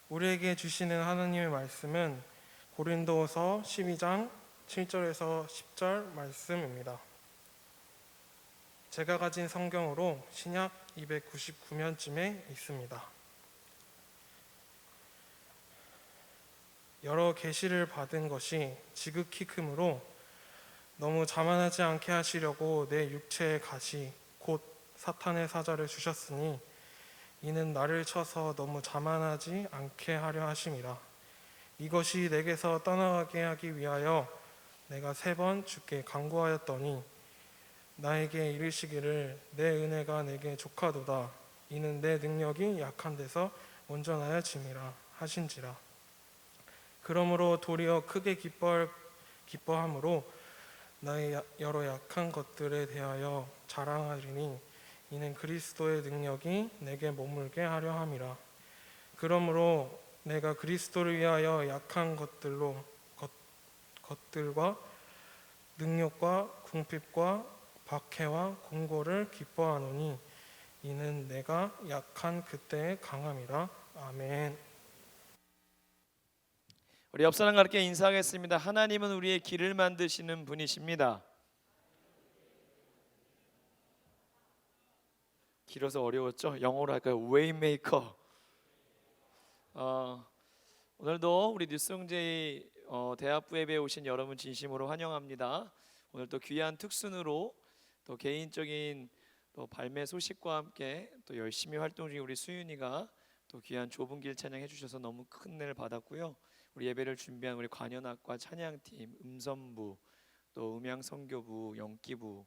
우리에게 주시는 하나님의 말씀은 고린도후서 12장 7절에서 10절 말씀입니다. 제가 가진 성경으로 신약 299면쯤에 있습니다. 여러 계시를 받은 것이 지극히 크므로 너무 자만하지 않게 하시려고 내 육체의 가시 곧 사탄의 사자를 주셨으니 이는 나를 쳐서 너무 자만하지 않게 하려 하심이라. 이것이 내게서 떠나가게 하기 위하여 내가 3번 주께 간구하였더니 나에게 이르시기를 내 은혜가 내게 족하도다. 이는 내 능력이 약한 데서 온전하여 짐이라 하신지라. 그러므로 도리어 크게 기뻐함으로 나의 여러 약한 것들에 대하여 자랑하리니 이는 그리스도의 능력이 내게 머물게 하려 함이라. 그러므로 내가 그리스도를 위하여 약한 것들과 능력과 궁핍과 박해와 공고를 기뻐하노니 이는 내가 약한 그때의 강함이라. 아멘. 우리 옆 사람과 함께 인사하겠습니다. 하나님은 우리의 길을 만드시는 분이십니다. 길어서 어려웠죠? 영어로 할까요? 웨이메이커. 오늘도 우리 뉴스영제의 대학부 예배에 오신 여러분 진심으로 환영합니다. 오늘 또 귀한 특순으로 또 개인적인 또 발매 소식과 함께 또 열심히 활동 중인 우리 수윤이가 또 귀한 좁은 길 찬양해 주셔서 너무 큰 은혜를 받았고요. 우리 예배를 준비한 우리 관현악과 찬양팀, 음선부, 또 음향선교부, 영기부,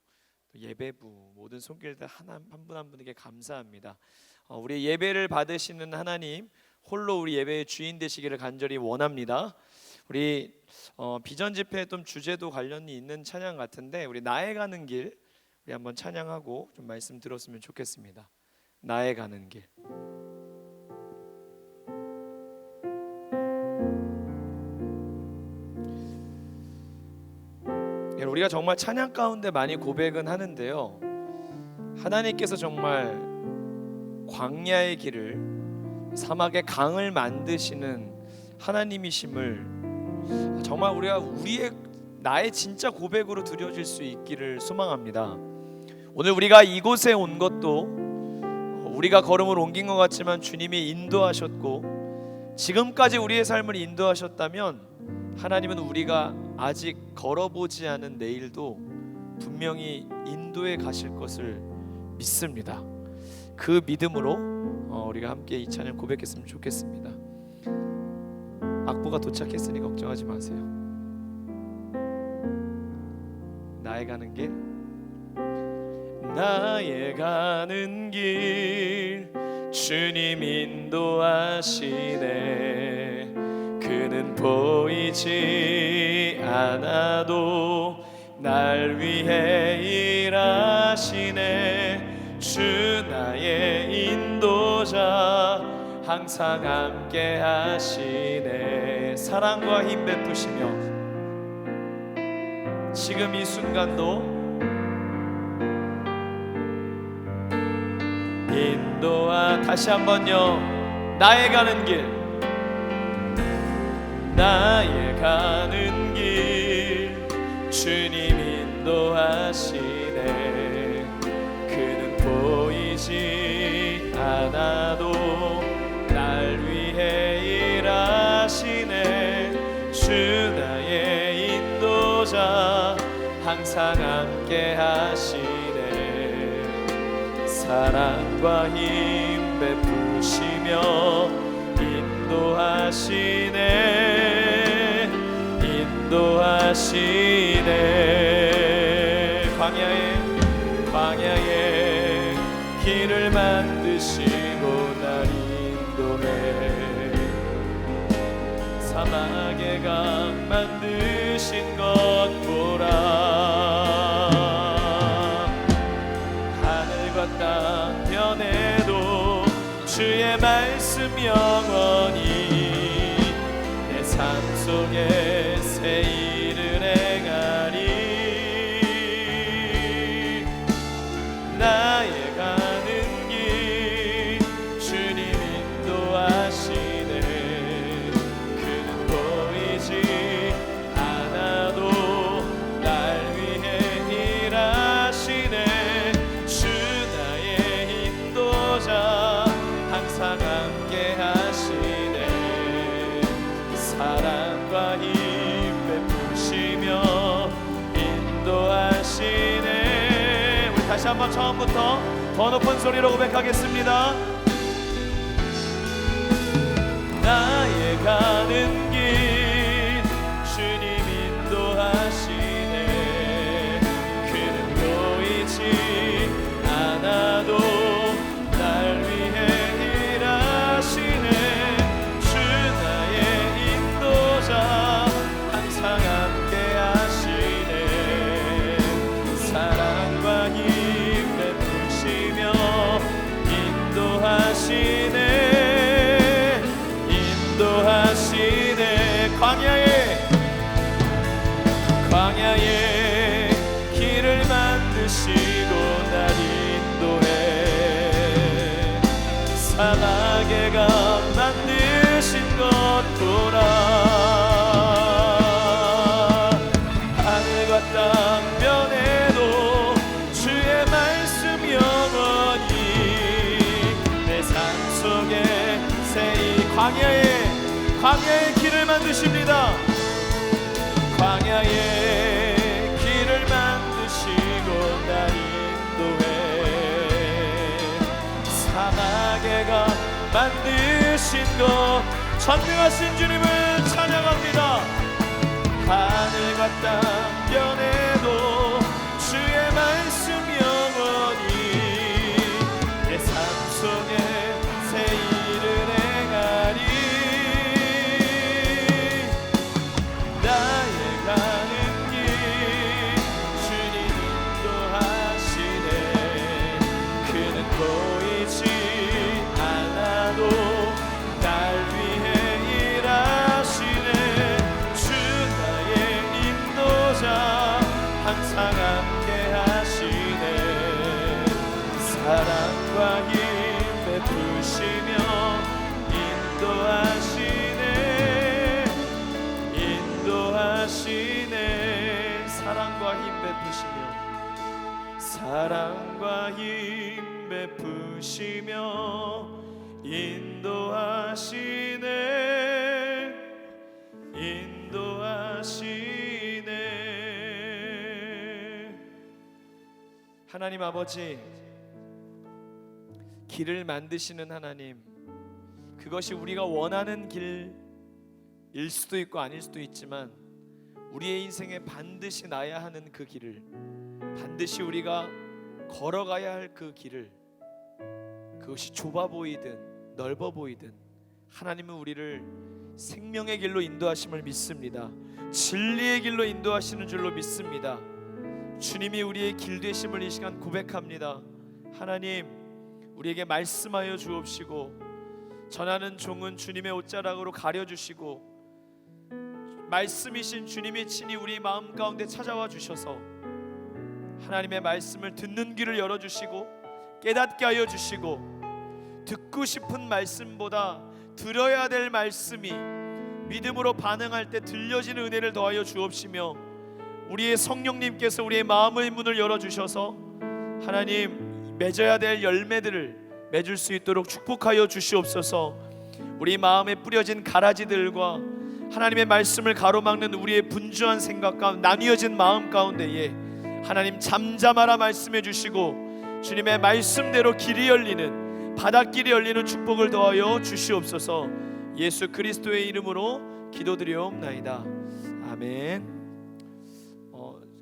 또 예배부 모든 손길들 한 분 한 분에게 감사합니다. 우리 예배를 받으시는 하나님 홀로 우리 예배의 주인 되시기를 간절히 원합니다. 우리 비전 집회 좀 주제도 관련이 있는 찬양 같은데 우리 나의 가는 길 우리 한번 찬양하고 좀 말씀 들었으면 좋겠습니다. 나의 가는 길. 우리가 정말 찬양 가운데 많이 고백은 하는데요, 하나님께서 정말 광야의 길을 사막의 강을 만드시는 하나님이심을 정말 우리가 나의 진짜 고백으로 드려질 수 있기를 소망합니다. 오늘 우리가 이곳에 온 것도 우리가 걸음을 옮긴 것 같지만 주님이 인도하셨고 지금까지 우리의 삶을 인도하셨다면 하나님은 우리가 아직 걸어보지 않은 내일도 분명히 인도에 가실 것을 믿습니다. 그 믿음으로 우리가 함께 이 찬양 고백했으면 좋겠습니다. 악보가 도착했으니 걱정하지 마세요. 나의 가는 길, 나의 가는 길 주님 인도하시네. 그는 보이지 않아도 날 위해 일하시네. 주 나의 인도자 항상 함께 하시네. 사랑과 힘 베푸시며 지금 이 순간도 다시 한번요. 나의 가는 길, 나의 가는 길 주님 인도하시네. 그는 보이지 않아도 날 위해 일하시네. 주 나의 인도자 항상 함께 하시네. 사랑과 힘 베푸시며 인도하시네. 인도하시네. 광야의 길을 만드시고 날 인도해. 사막의 강 만드신 것 보라. 하늘과 땅 변해도 주의 말씀 영원히 내 삶 속에 새 일을 행하리. 나의 가는 길 주님 인도하시네. 한번 처음부터 더 높은 소리로 고백하겠습니다. 나의 가는 길 주님 인도하시네. 그는 보이지 않아도 날 위해 일하시네. 주 나의 인도자 항상 함께 하시네. 사랑과 힘 베푸시며 인도하시네. 인도하시네. 광야에 길을 만드시고 날 인도해. 사나개가 만드신 것 보라. 하늘과 땅 변해도 주의 말씀 영원히 내 삶 속에 새이. 광야에 길을 만드십니다. 광야에 길을 만드시고 날 인도해. 사나개가 만드신 것 전능하신 주님을 찬양합니다. 하늘과 땅 변해도 주의 말씀 영원히 내 삶 속에 새 일을 행하리. 나의 가는 길 주님 인도하시네. 그는 보이지 않아도 날 위해 일하시네. 주 나의 인도자 항상 함께 하시네. 사랑과 힘 베푸시며 인도하시네. 인도하시네. 사랑과 힘 베푸시며 사랑과 힘 베푸시며 인도하시네. 인도하시네. 하나님 아버지, 길을 만드시는 하나님, 그것이 우리가 원하는 길일 수도 있고 아닐 수도 있지만 우리의 인생에 반드시 나야 하는 그 길을, 반드시 우리가 걸어가야 할 그 길을, 그것이 좁아 보이든 넓어 보이든 하나님은 우리를 생명의 길로 인도하심을 믿습니다. 진리의 길로 인도하시는 줄로 믿습니다. 주님이 우리의 길 되심을 이 시간 고백합니다. 하나님, 우리에게 말씀하여 주옵시고 전하는 종은 주님의 옷자락으로 가려주시고 말씀이신 주님이 친히 우리 마음 가운데 찾아와 주셔서 하나님의 말씀을 듣는 귀를 열어주시고 깨닫게 하여 주시고 듣고 싶은 말씀보다 들어야 될 말씀이 믿음으로 반응할 때 들려지는 은혜를 더하여 주옵시며 우리의 성령님께서 우리의 마음의 문을 열어주셔서 하나님 맺어야 될 열매들을 맺을 수 있도록 축복하여 주시옵소서. 우리 마음에 뿌려진 가라지들과 하나님의 말씀을 가로막는 우리의 분주한 생각과 나뉘어진 마음 가운데에 하나님 잠잠하라 말씀해 주시고 주님의 말씀대로 길이 열리는 바닷길이 열리는 축복을 더하여 주시옵소서. 예수 그리스도의 이름으로 기도드리옵나이다. 아멘.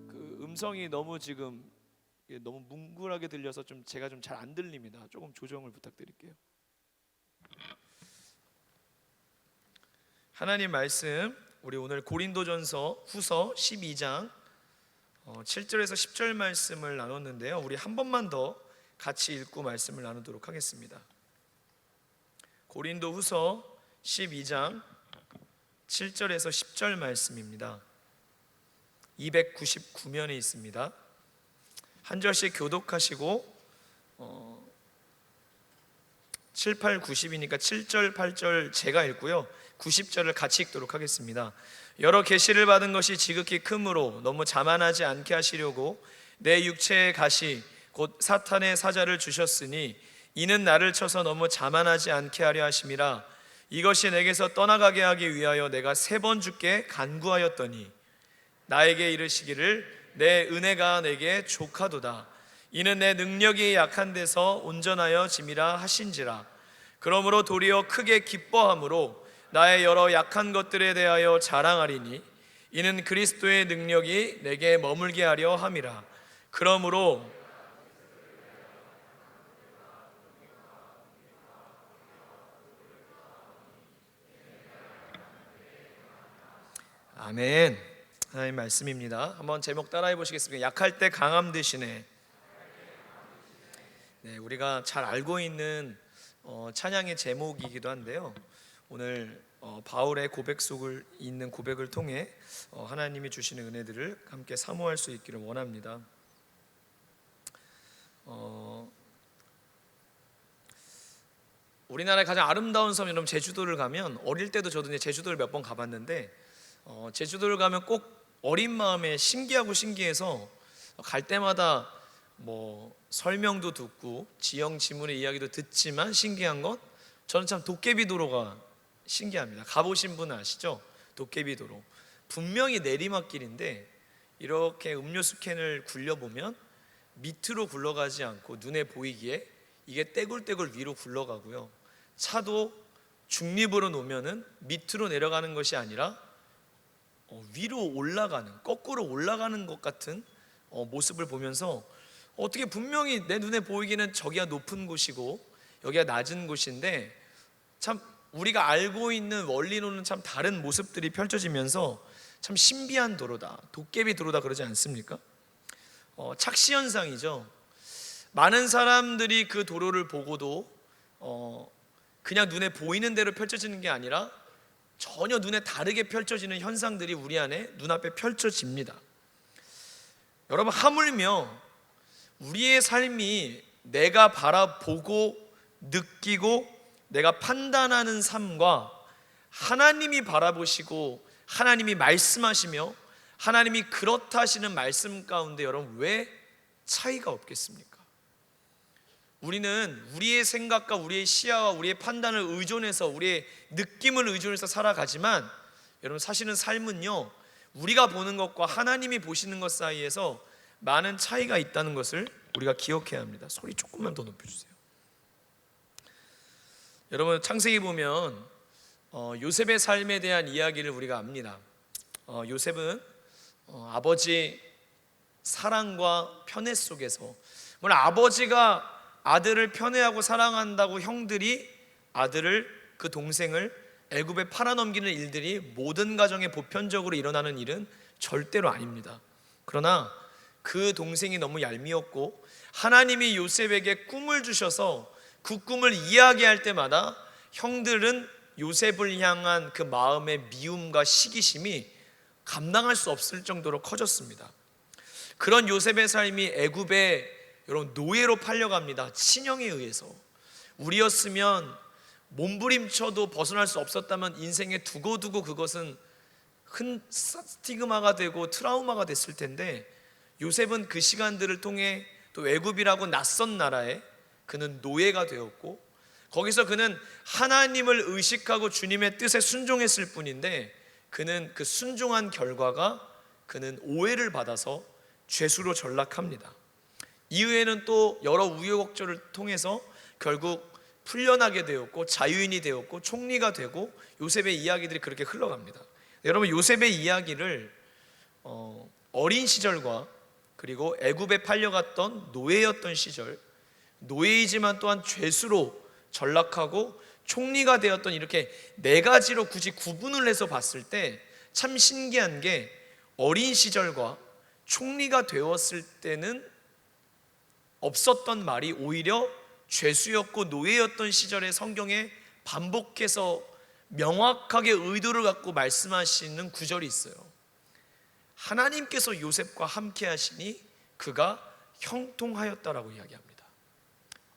그 음성이 너무 지금 너무 뭉글하게 들려서 제가 좀 잘 안 들립니다. 조금 조정을 부탁드릴게요. 하나님 말씀, 우리 오늘 고린도전서 후서 12장 7절에서 10절 말씀을 나눴는데요. 우리 한 번만 더 같이 읽고 말씀을 나누도록 하겠습니다. 고린도 후서 12장 7절에서 10절 말씀입니다. 299면에 있습니다. 한 절씩 교독하시고 7, 8, 90이니까 7절, 8절 제가 읽고요. 90절을 같이 읽도록 하겠습니다. 여러 계시를 받은 것이 지극히 크므로 너무 자만하지 않게 하시려고 내 육체의 가시 곧 사탄의 사자를 주셨으니 이는 나를 쳐서 너무 자만하지 않게 하려 하심이라. 이것이 내게서 떠나가게 하기 위하여 내가 3번 주께 간구하였더니 나에게 이르시기를 내 은혜가 내게 족하도다. 이는 내 능력이 약한 데서 온전하여 짐이라 하신지라. 그러므로 도리어 크게 기뻐함으로 나의 여러 약한 것들에 대하여 자랑하리니 이는 그리스도의 능력이 내게 머물게 하려 함이라. 그러므로 아멘. 하나님 말씀입니다. 한번 제목 따라해 보시겠습니까? 약할 때 강함 되시네. 네, 우리가 잘 알고 있는 찬양의 제목이기도 한데요. 오늘 바울의 고백 속을 있는 고백을 통해 하나님이 주시는 은혜들을 함께 사모할 수 있기를 원합니다. 우리나라의 가장 아름다운 섬, 여러분 제주도를 가면, 어릴 때도 저도 이제 제주도를 몇 번 가봤는데 제주도를 가면 꼭 어린 마음에 신기하고 신기해서 갈 때마다 뭐 설명도 듣고 지형 지문의 이야기도 듣지만 신기한 건 저는 참 도깨비도로가 신기합니다. 가보신 분 아시죠? 도깨비도로 분명히 내리막길인데 이렇게 음료수 캔을 굴려보면 밑으로 굴러가지 않고 눈에 보이기에 이게 떼굴떼굴 위로 굴러가고요. 차도 중립으로 놓으면은 밑으로 내려가는 것이 아니라 위로 올라가는, 거꾸로 올라가는 것 같은 모습을 보면서 어떻게 분명히 내 눈에 보이기는 저기가 높은 곳이고 여기가 낮은 곳인데 참 우리가 알고 있는 원리로는 참 다른 모습들이 펼쳐지면서 참 신비한 도로다, 도깨비 도로다 그러지 않습니까? 착시현상이죠. 많은 사람들이 그 도로를 보고도 그냥 눈에 보이는 대로 펼쳐지는 게 아니라 전혀 눈에 다르게 펼쳐지는 현상들이 우리 안에 눈앞에 펼쳐집니다. 여러분, 하물며 우리의 삶이 내가 바라보고 느끼고 내가 판단하는 삶과 하나님이 바라보시고 하나님이 말씀하시며 하나님이 그렇다 하시는 말씀 가운데 여러분 왜 차이가 없겠습니까? 우리는 우리의 생각과 우리의 시야와 우리의 판단을 의존해서 우리의 느낌을 의존해서 살아가지만 여러분 사실은 삶은요 우리가 보는 것과 하나님이 보시는 것 사이에서 많은 차이가 있다는 것을 우리가 기억해야 합니다. 소리 조금만 더 높여주세요. 여러분 창세기 보면 요셉의 삶에 대한 이야기를 우리가 압니다. 요셉은 아버지 사랑과 편애 속에서, 물론 아버지가 아들을 편애하고 사랑한다고 형들이 아들을, 그 동생을 애굽에 팔아넘기는 일들이 모든 가정에 보편적으로 일어나는 일은 절대로 아닙니다. 그러나 그 동생이 너무 얄미웠고 하나님이 요셉에게 꿈을 주셔서 그 꿈을 이야기할 때마다 형들은 요셉을 향한 그 마음의 미움과 시기심이 감당할 수 없을 정도로 커졌습니다. 그런 요셉의 삶이 애굽에 여러분 노예로 팔려갑니다. 친형에 의해서. 우리였으면 몸부림쳐도 벗어날 수 없었다면 인생에 두고두고 그것은 큰 스티그마가 되고 트라우마가 됐을 텐데 요셉은 그 시간들을 통해 또 애굽이라고 낯선 나라에 그는 노예가 되었고 거기서 그는 하나님을 의식하고 주님의 뜻에 순종했을 뿐인데 그는 그 순종한 결과가 그는 오해를 받아서 죄수로 전락합니다. 이후에는 또 여러 우여곡절을 통해서 결국 풀려나게 되었고 자유인이 되었고 총리가 되고 요셉의 이야기들이 그렇게 흘러갑니다. 여러분 요셉의 이야기를 어린 시절과 그리고 애굽에 팔려갔던 노예였던 시절, 노예이지만 또한 죄수로 전락하고 총리가 되었던 이렇게 네 가지로 굳이 구분을 해서 봤을 때 참 신기한 게 어린 시절과 총리가 되었을 때는 없었던 말이 오히려 죄수였고 노예였던 시절에 성경에 반복해서 명확하게 의도를 갖고 말씀하시는 구절이 있어요. 하나님께서 요셉과 함께 하시니 그가 형통하였다라고 이야기합니다.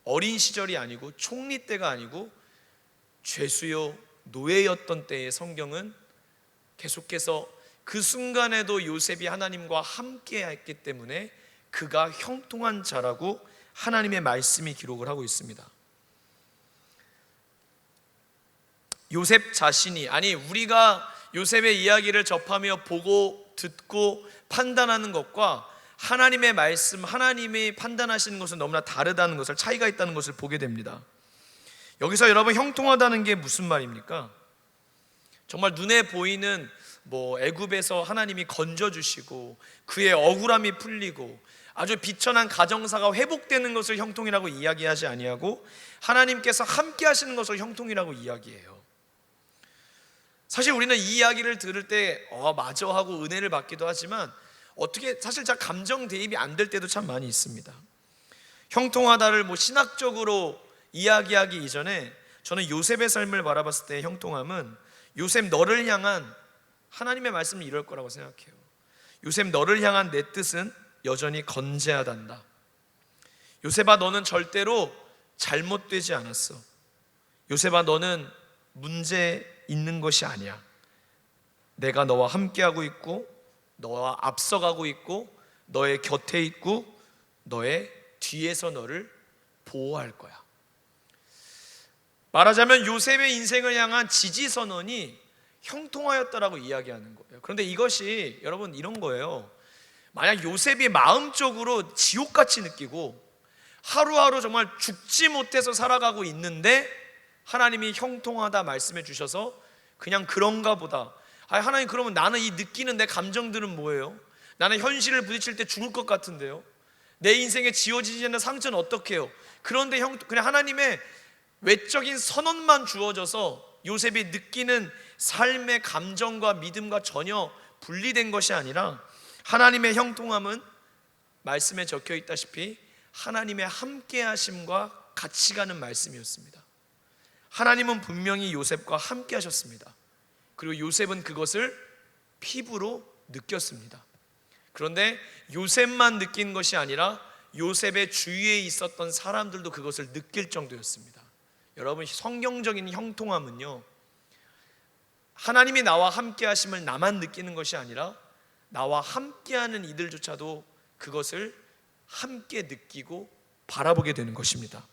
어린 시절이 아니고 총리 때가 아니고 죄수요 노예였던 때의 성경은 계속해서 그 순간에도 요셉이 하나님과 함께 했기 때문에 그가 형통한 자라고 하나님의 말씀이 기록을 하고 있습니다. 요셉 자신이, 아니 우리가 요셉의 이야기를 접하며 보고 듣고 판단하는 것과 하나님의 말씀, 하나님이 판단하시는 것은 너무나 다르다는 것을, 차이가 있다는 것을 보게 됩니다. 여기서 여러분, 형통하다는 게 무슨 말입니까? 정말 눈에 보이는 애굽에서 하나님이 건져주시고 그의 억울함이 풀리고 아주 비천한 가정사가 회복되는 것을 형통이라고 이야기하지 아니하고 하나님께서 함께 하시는 것을 형통이라고 이야기해요. 사실 우리는 이 이야기를 들을 때 맞아 하고 은혜를 받기도 하지만 어떻게 사실 잘 감정 대입이 안 될 때도 참 많이 있습니다. 형통하다를 신학적으로 이야기하기 이전에 저는 요셉의 삶을 바라봤을 때 형통함은 요셉 너를 향한 하나님의 말씀이 이럴 거라고 생각해요. 요셉 너를 향한 내 뜻은 여전히 건재하단다. 요셉아 너는 절대로 잘못되지 않았어. 요셉아 너는 문제 있는 것이 아니야. 내가 너와 함께하고 있고 너와 앞서가고 있고 너의 곁에 있고 너의 뒤에서 너를 보호할 거야. 말하자면 요셉의 인생을 향한 지지선언이 형통하였다라고 이야기하는 거예요. 그런데 이것이 여러분 이런 거예요. 만약 요셉이 마음적으로 지옥같이 느끼고 하루하루 정말 죽지 못해서 살아가고 있는데 하나님이 형통하다 말씀해 주셔서 그냥 그런가 보다. 하나님 그러면 나는 이 느끼는 내 감정들은 뭐예요? 나는 현실을 부딪힐 때 죽을 것 같은데요. 내 인생에 지어지지 않는 상처는 어떻게 해요? 그런데 그냥 하나님의 외적인 선언만 주어져서 요셉이 느끼는 삶의 감정과 믿음과 전혀 분리된 것이 아니라 하나님의 형통함은 말씀에 적혀 있다시피 하나님의 함께하심과 같이 가는 말씀이었습니다. 하나님은 분명히 요셉과 함께 하셨습니다. 그리고 요셉은 그것을 피부로 느꼈습니다. 그런데 요셉만 느낀 것이 아니라 요셉의 주위에 있었던 사람들도 그것을 느낄 정도였습니다. 여러분 성경적인 형통함은요, 하나님이 나와 함께 하심을 나만 느끼는 것이 아니라 나와 함께하는 이들조차도 그것을 함께 느끼고 바라보게 되는 것입니다.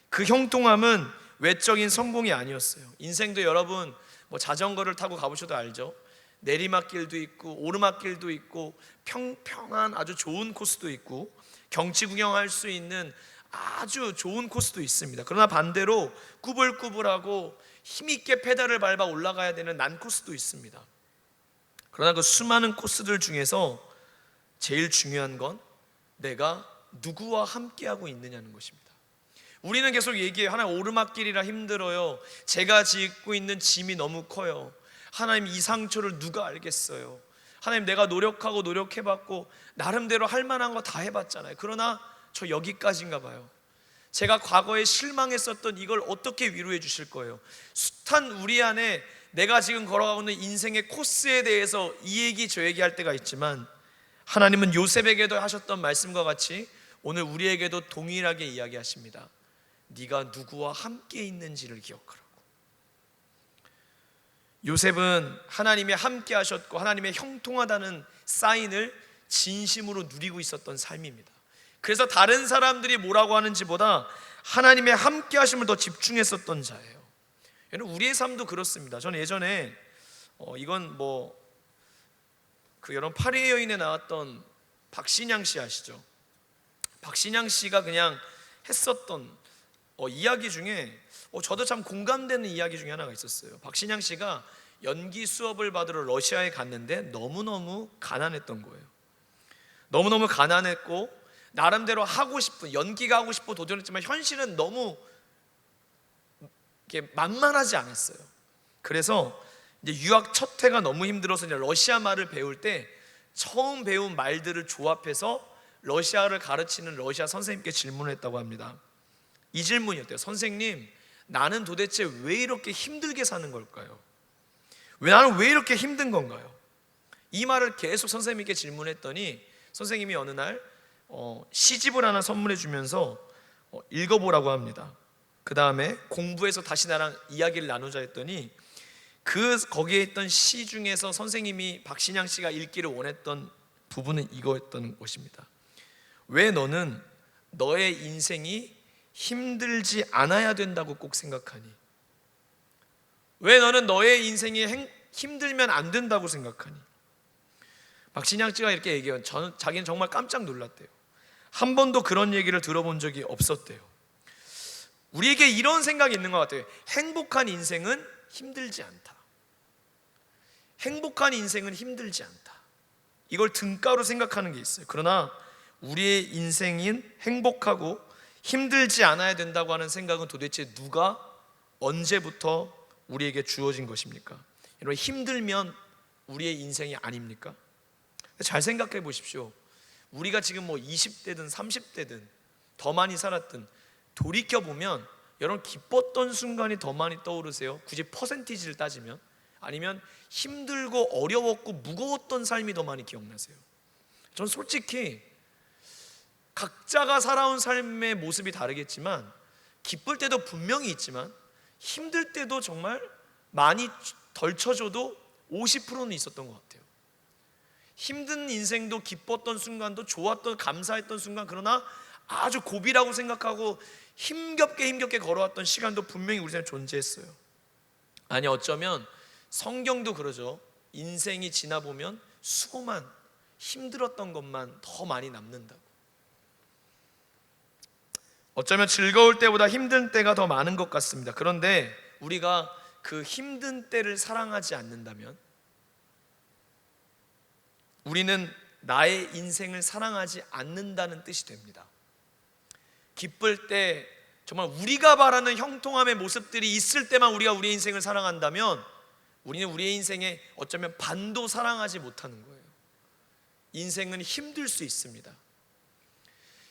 그 형통함은 외적인 성공이 아니었어요. 인생도 여러분 자전거를 타고 가보셔도 알죠. 내리막길도 있고 오르막길도 있고 평평한 아주 좋은 코스도 있고 경치 구경할 수 있는 아주 좋은 코스도 있습니다. 그러나 반대로 꾸불꾸불하고 힘있게 페달을 밟아 올라가야 되는 난코스도 있습니다. 그러나 그 수많은 코스들 중에서 제일 중요한 건 내가 누구와 함께하고 있느냐는 것입니다. 우리는 계속 얘기해요. 하나님 오르막길이라 힘들어요. 제가 짓고 있는 짐이 너무 커요. 하나님 이 상처를 누가 알겠어요. 하나님 내가 노력하고 노력해봤고 나름대로 할 만한 거 다 해봤잖아요. 그러나 저 여기까지인가 봐요. 제가 과거에 실망했었던 이걸 어떻게 위로해 주실 거예요? 숱한 우리 안에 내가 지금 걸어가고 있는 인생의 코스에 대해서 이 얘기 저 얘기 할 때가 있지만 하나님은 요셉에게도 하셨던 말씀과 같이 오늘 우리에게도 동일하게 이야기하십니다. 네가 누구와 함께 있는지를 기억하라고. 요셉은 하나님이 함께 하셨고 하나님의 형통하다는 사인을 진심으로 누리고 있었던 삶입니다. 그래서 다른 사람들이 뭐라고 하는지보다 하나님의 함께 하심을 더 집중했었던 자예요. 우리의 삶도 그렇습니다. 저는 예전에 이건 여러분 파리의 여인에 나왔던 박신양 씨 아시죠? 박신양 씨가 그냥 했었던 이야기 중에 저도 참 공감되는 이야기 중에 하나가 있었어요. 박신양 씨가 연기 수업을 받으러 러시아에 갔는데 너무너무 가난했던 거예요. 너무너무 가난했고 나름대로 하고 싶은, 연기가 하고 싶어 도전했지만 현실은 너무 이렇게 만만하지 않았어요. 그래서 이제 유학 첫 해가 너무 힘들어서 이제 러시아 말을 배울 때 처음 배운 말들을 조합해서 러시아를 가르치는 러시아 선생님께 질문을 했다고 합니다. 이 질문이었대요. 선생님, 나는 도대체 왜 이렇게 힘들게 사는 걸까요? 나는 왜 이렇게 힘든 건가요? 이 말을 계속 선생님께 질문했더니 선생님이 어느 날 시집을 하나 선물해 주면서 읽어보라고 합니다. 그 다음에 공부해서 다시 나랑 이야기를 나누자 했더니 거기에 있던 시 중에서 선생님이 박신양 씨가 읽기를 원했던 부분은 이거였던 것입니다. 왜 너는 너의 인생이 힘들지 않아야 된다고 꼭 생각하니? 왜 너는 너의 인생이 힘들면 안 된다고 생각하니? 박신양 씨가 이렇게 얘기해요. 자기는 정말 깜짝 놀랐대요. 한 번도 그런 얘기를 들어본 적이 없었대요. 우리에게 이런 생각이 있는 것 같아요. 행복한 인생은 힘들지 않다. 행복한 인생은 힘들지 않다. 이걸 등가로 생각하는 게 있어요. 그러나 우리의 인생인 행복하고 힘들지 않아야 된다고 하는 생각은 도대체 누가 언제부터 우리에게 주어진 것입니까? 여러분, 힘들면 우리의 인생이 아닙니까? 잘 생각해 보십시오. 우리가 지금 뭐 20대든 30대든 더 많이 살았든 돌이켜보면 여러분, 기뻤던 순간이 더 많이 떠오르세요? 굳이 퍼센티지를 따지면? 아니면 힘들고 어려웠고 무거웠던 삶이 더 많이 기억나세요? 전 솔직히 각자가 살아온 삶의 모습이 다르겠지만 기쁠 때도 분명히 있지만 힘들 때도 정말 많이 덜 쳐줘도 50%는 있었던 것 같아요. 힘든 인생도 기뻤던 순간도 좋았던 감사했던 순간, 그러나 아주 고비라고 생각하고 힘겹게 걸어왔던 시간도 분명히 우리 삶에 존재했어요. 아니, 어쩌면 성경도 그러죠. 인생이 지나보면 수고만, 힘들었던 것만 더 많이 남는다고. 어쩌면 즐거울 때보다 힘든 때가 더 많은 것 같습니다. 그런데 우리가 그 힘든 때를 사랑하지 않는다면 우리는 나의 인생을 사랑하지 않는다는 뜻이 됩니다. 기쁠 때 정말 우리가 바라는 형통함의 모습들이 있을 때만 우리가 우리의 인생을 사랑한다면 우리는 우리의 인생에 어쩌면 반도 사랑하지 못하는 거예요. 인생은 힘들 수 있습니다.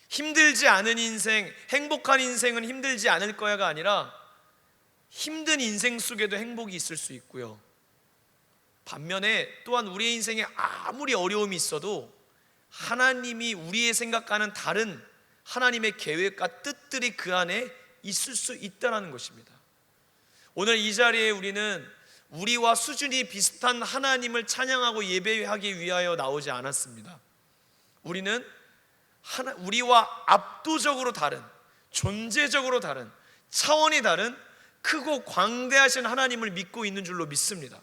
힘들지 않은 인생, 행복한 인생은 힘들지 않을 거야가 아니라 힘든 인생 속에도 행복이 있을 수 있고요. 반면에 또한 우리의 인생에 아무리 어려움이 있어도 하나님이 우리의 생각과는 다른 하나님의 계획과 뜻들이 그 안에 있을 수 있다는 것입니다. 오늘 이 자리에 우리는 우리와 수준이 비슷한 하나님을 찬양하고 예배하기 위하여 나오지 않았습니다. 우리는 우리와 압도적으로 다른, 존재적으로 다른, 차원이 다른 크고 광대하신 하나님을 믿고 있는 줄로 믿습니다.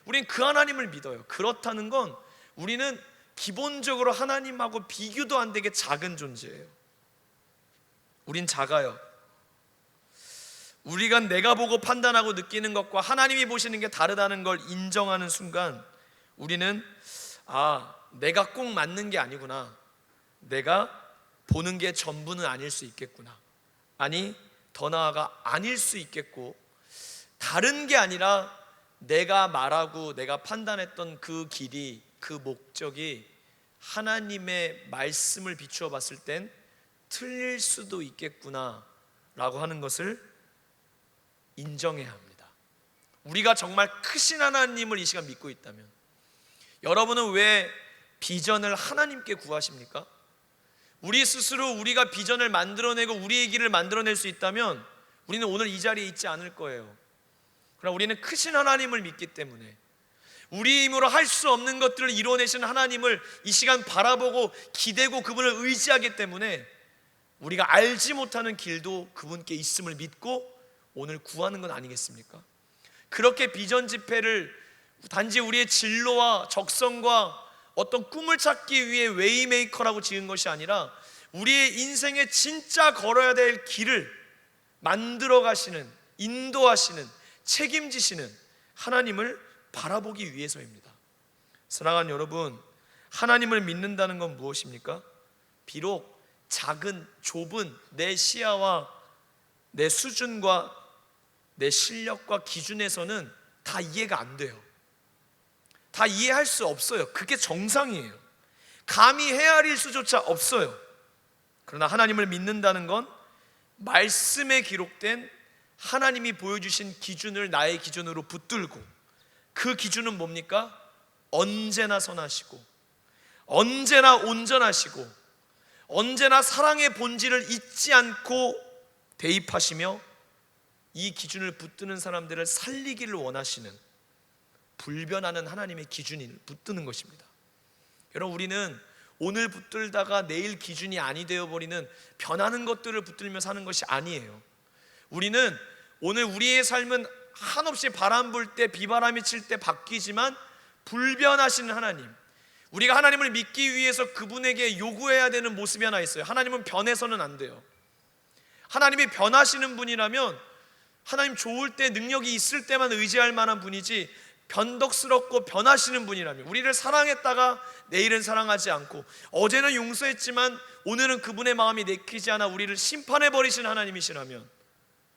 우리는 그 하나님을 믿어요. 그렇다는 건 우리는 기본적으로 하나님하고 비교도 안 되게 작은 존재예요. 우린 작아요. 우리가 내가 보고 판단하고 느끼는 것과 하나님이 보시는 게 다르다는 걸 인정하는 순간 우리는 내가 꼭 맞는 게 아니구나, 내가 보는 게 전부는 아닐 수 있겠구나, 아니 더 나아가 아닐 수 있겠고, 다른 게 아니라 내가 말하고 내가 판단했던 그 길이, 그 목적이 하나님의 말씀을 비추어 봤을 땐 틀릴 수도 있겠구나 라고 하는 것을 인정해야 합니다. 우리가 정말 크신 하나님을 이 시간 믿고 있다면, 여러분은 왜 비전을 하나님께 구하십니까? 우리 스스로 우리가 비전을 만들어내고 우리의 길을 만들어낼 수 있다면 우리는 오늘 이 자리에 있지 않을 거예요. 그러나 우리는 크신 하나님을 믿기 때문에, 우리 힘으로 할 수 없는 것들을 이뤄내신 하나님을 이 시간 바라보고 기대고 그분을 의지하기 때문에 우리가 알지 못하는 길도 그분께 있음을 믿고 오늘 구하는 건 아니겠습니까? 그렇게 비전 집회를 단지 우리의 진로와 적성과 어떤 꿈을 찾기 위해 웨이메이커라고 지은 것이 아니라 우리의 인생에 진짜 걸어야 될 길을 만들어 가시는, 인도하시는, 책임지시는 하나님을 바라보기 위해서입니다. 사랑하는 여러분, 하나님을 믿는다는 건 무엇입니까? 비록 작은, 좁은 내 시야와 내 수준과 내 실력과 기준에서는 다 이해가 안 돼요. 다 이해할 수 없어요. 그게 정상이에요. 감히 헤아릴 수조차 없어요. 그러나 하나님을 믿는다는 건 말씀에 기록된 하나님이 보여주신 기준을 나의 기준으로 붙들고, 그 기준은 뭡니까? 언제나 선하시고, 언제나 온전하시고, 언제나 사랑의 본질을 잊지 않고 대입하시며 이 기준을 붙드는 사람들을 살리기를 원하시는, 불변하는 하나님의 기준을 붙드는 것입니다. 여러분, 우리는 오늘 붙들다가 내일 기준이 아니 되어버리는 변하는 것들을 붙들며 사는 것이 아니에요. 우리는 오늘 우리의 삶은 한없이 바람 불 때, 비바람이 칠 때 바뀌지만 불변하시는 하나님, 우리가 하나님을 믿기 위해서 그분에게 요구해야 되는 모습이 하나 있어요. 하나님은 변해서는 안 돼요. 하나님이 변하시는 분이라면 하나님 좋을 때, 능력이 있을 때만 의지할 만한 분이지, 변덕스럽고 변하시는 분이라면, 우리를 사랑했다가 내일은 사랑하지 않고, 어제는 용서했지만 오늘은 그분의 마음이 내키지 않아 우리를 심판해버리신 하나님이시라면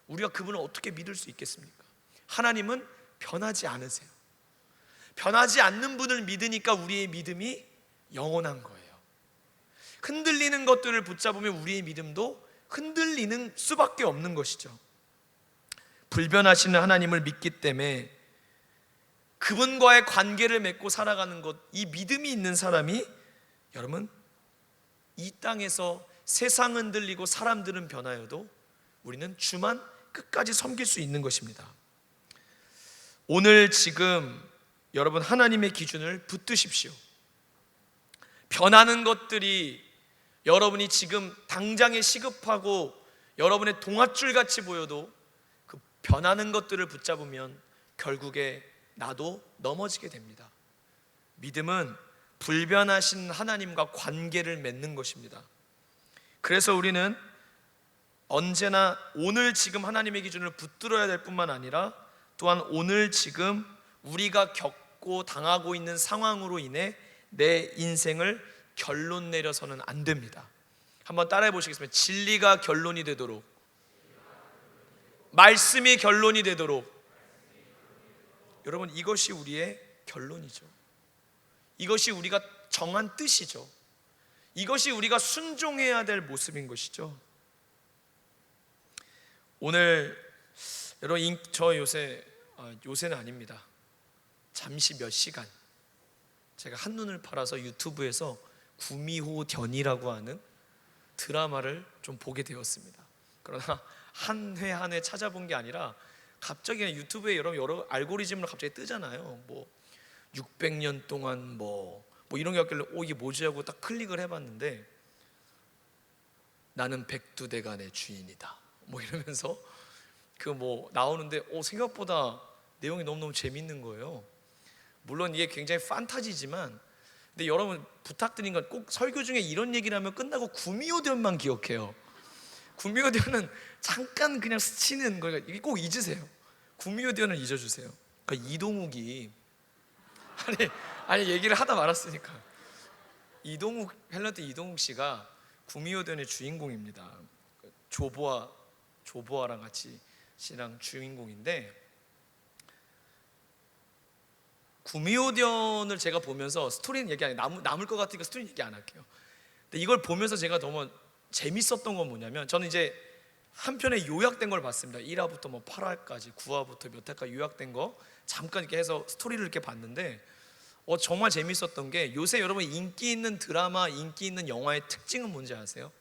우리가 그분을 어떻게 믿을 수 있겠습니까? 하나님은 변하지 않으세요. 변하지 않는 분을 믿으니까 우리의 믿음이 영원한 거예요. 흔들리는 것들을 붙잡으면 우리의 믿음도 흔들리는 수밖에 없는 것이죠. 불변하시는 하나님을 믿기 때문에 그분과의 관계를 맺고 살아가는 것, 이 믿음이 있는 사람이, 여러분, 이 땅에서 세상 흔들리고 사람들은 변하여도 우리는 주만 끝까지 섬길 수 있는 것입니다. 오늘 지금 여러분 하나님의 기준을 붙드십시오. 변하는 것들이 여러분이 지금 당장에 시급하고 여러분의 동아줄 같이 보여도 그 변하는 것들을 붙잡으면 결국에 나도 넘어지게 됩니다. 믿음은 불변하신 하나님과 관계를 맺는 것입니다. 그래서 우리는 언제나 오늘 지금 하나님의 기준을 붙들어야 될 뿐만 아니라 또한 오늘 지금 우리가 겪고 당하고 있는 상황으로 인해 내 인생을 결론 내려서는 안 됩니다. 한번 따라해 보시겠습니다. 진리가 결론이 되도록, 말씀이 결론이 되도록. 여러분, 이것이 우리의 결론이죠. 이것이 우리가 정한 뜻이죠. 이것이 우리가 순종해야 될 모습인 것이죠. 오늘 여러분, 저 요새는 아닙니다. 잠시 몇 시간 제가 한눈을 팔아서 유튜브에서 구미호견이라고 하는 드라마를 좀 보게 되었습니다. 그러나 한 회 한 회 찾아본 게 아니라 갑자기 유튜브에 여러 알고리즘으로 갑자기 뜨잖아요. 뭐 600년 동안 뭐 이런 게 왔길래 이게 뭐지 하고 딱 클릭을 해봤는데, 나는 백두대간의 주인이다 뭐 이러면서 그 뭐 나오는데 생각보다 내용이 너무너무 재밌는 거예요. 물론 이게 굉장히 판타지지만, 근데 여러분 부탁드린 건 꼭 설교 중에 이런 얘기를 하면 끝나고 구미호견만 기억해요. 구미호견은 잠깐 그냥 스치는 거니까 이게 꼭 잊으세요. 구미호견을 잊어주세요. 그러니까 이동욱이 아니 얘기를 하다 말았으니까, 탤런트 이동욱 씨가 구미호견의 주인공입니다. 조보아랑 같이 씨랑 주인공인데, 구미호견을 제가 보면서 스토리는 얘기 안 해요. 남을 것 같으니까 스토리는 얘기 안 할게요. 근데 이걸 보면서 제가 너무 재밌었던 건 뭐냐면, 저는 이제 한 편에 요약된 걸 봤습니다. 1화부터 뭐 8화까지 9화부터 몇 화까지 요약된 거 잠깐 이렇게 해서 스토리를 이렇게 봤는데 정말 재밌었던 게, 요새 여러분 인기 있는 드라마, 인기 있는 영화의 특징은 뭔지 아세요?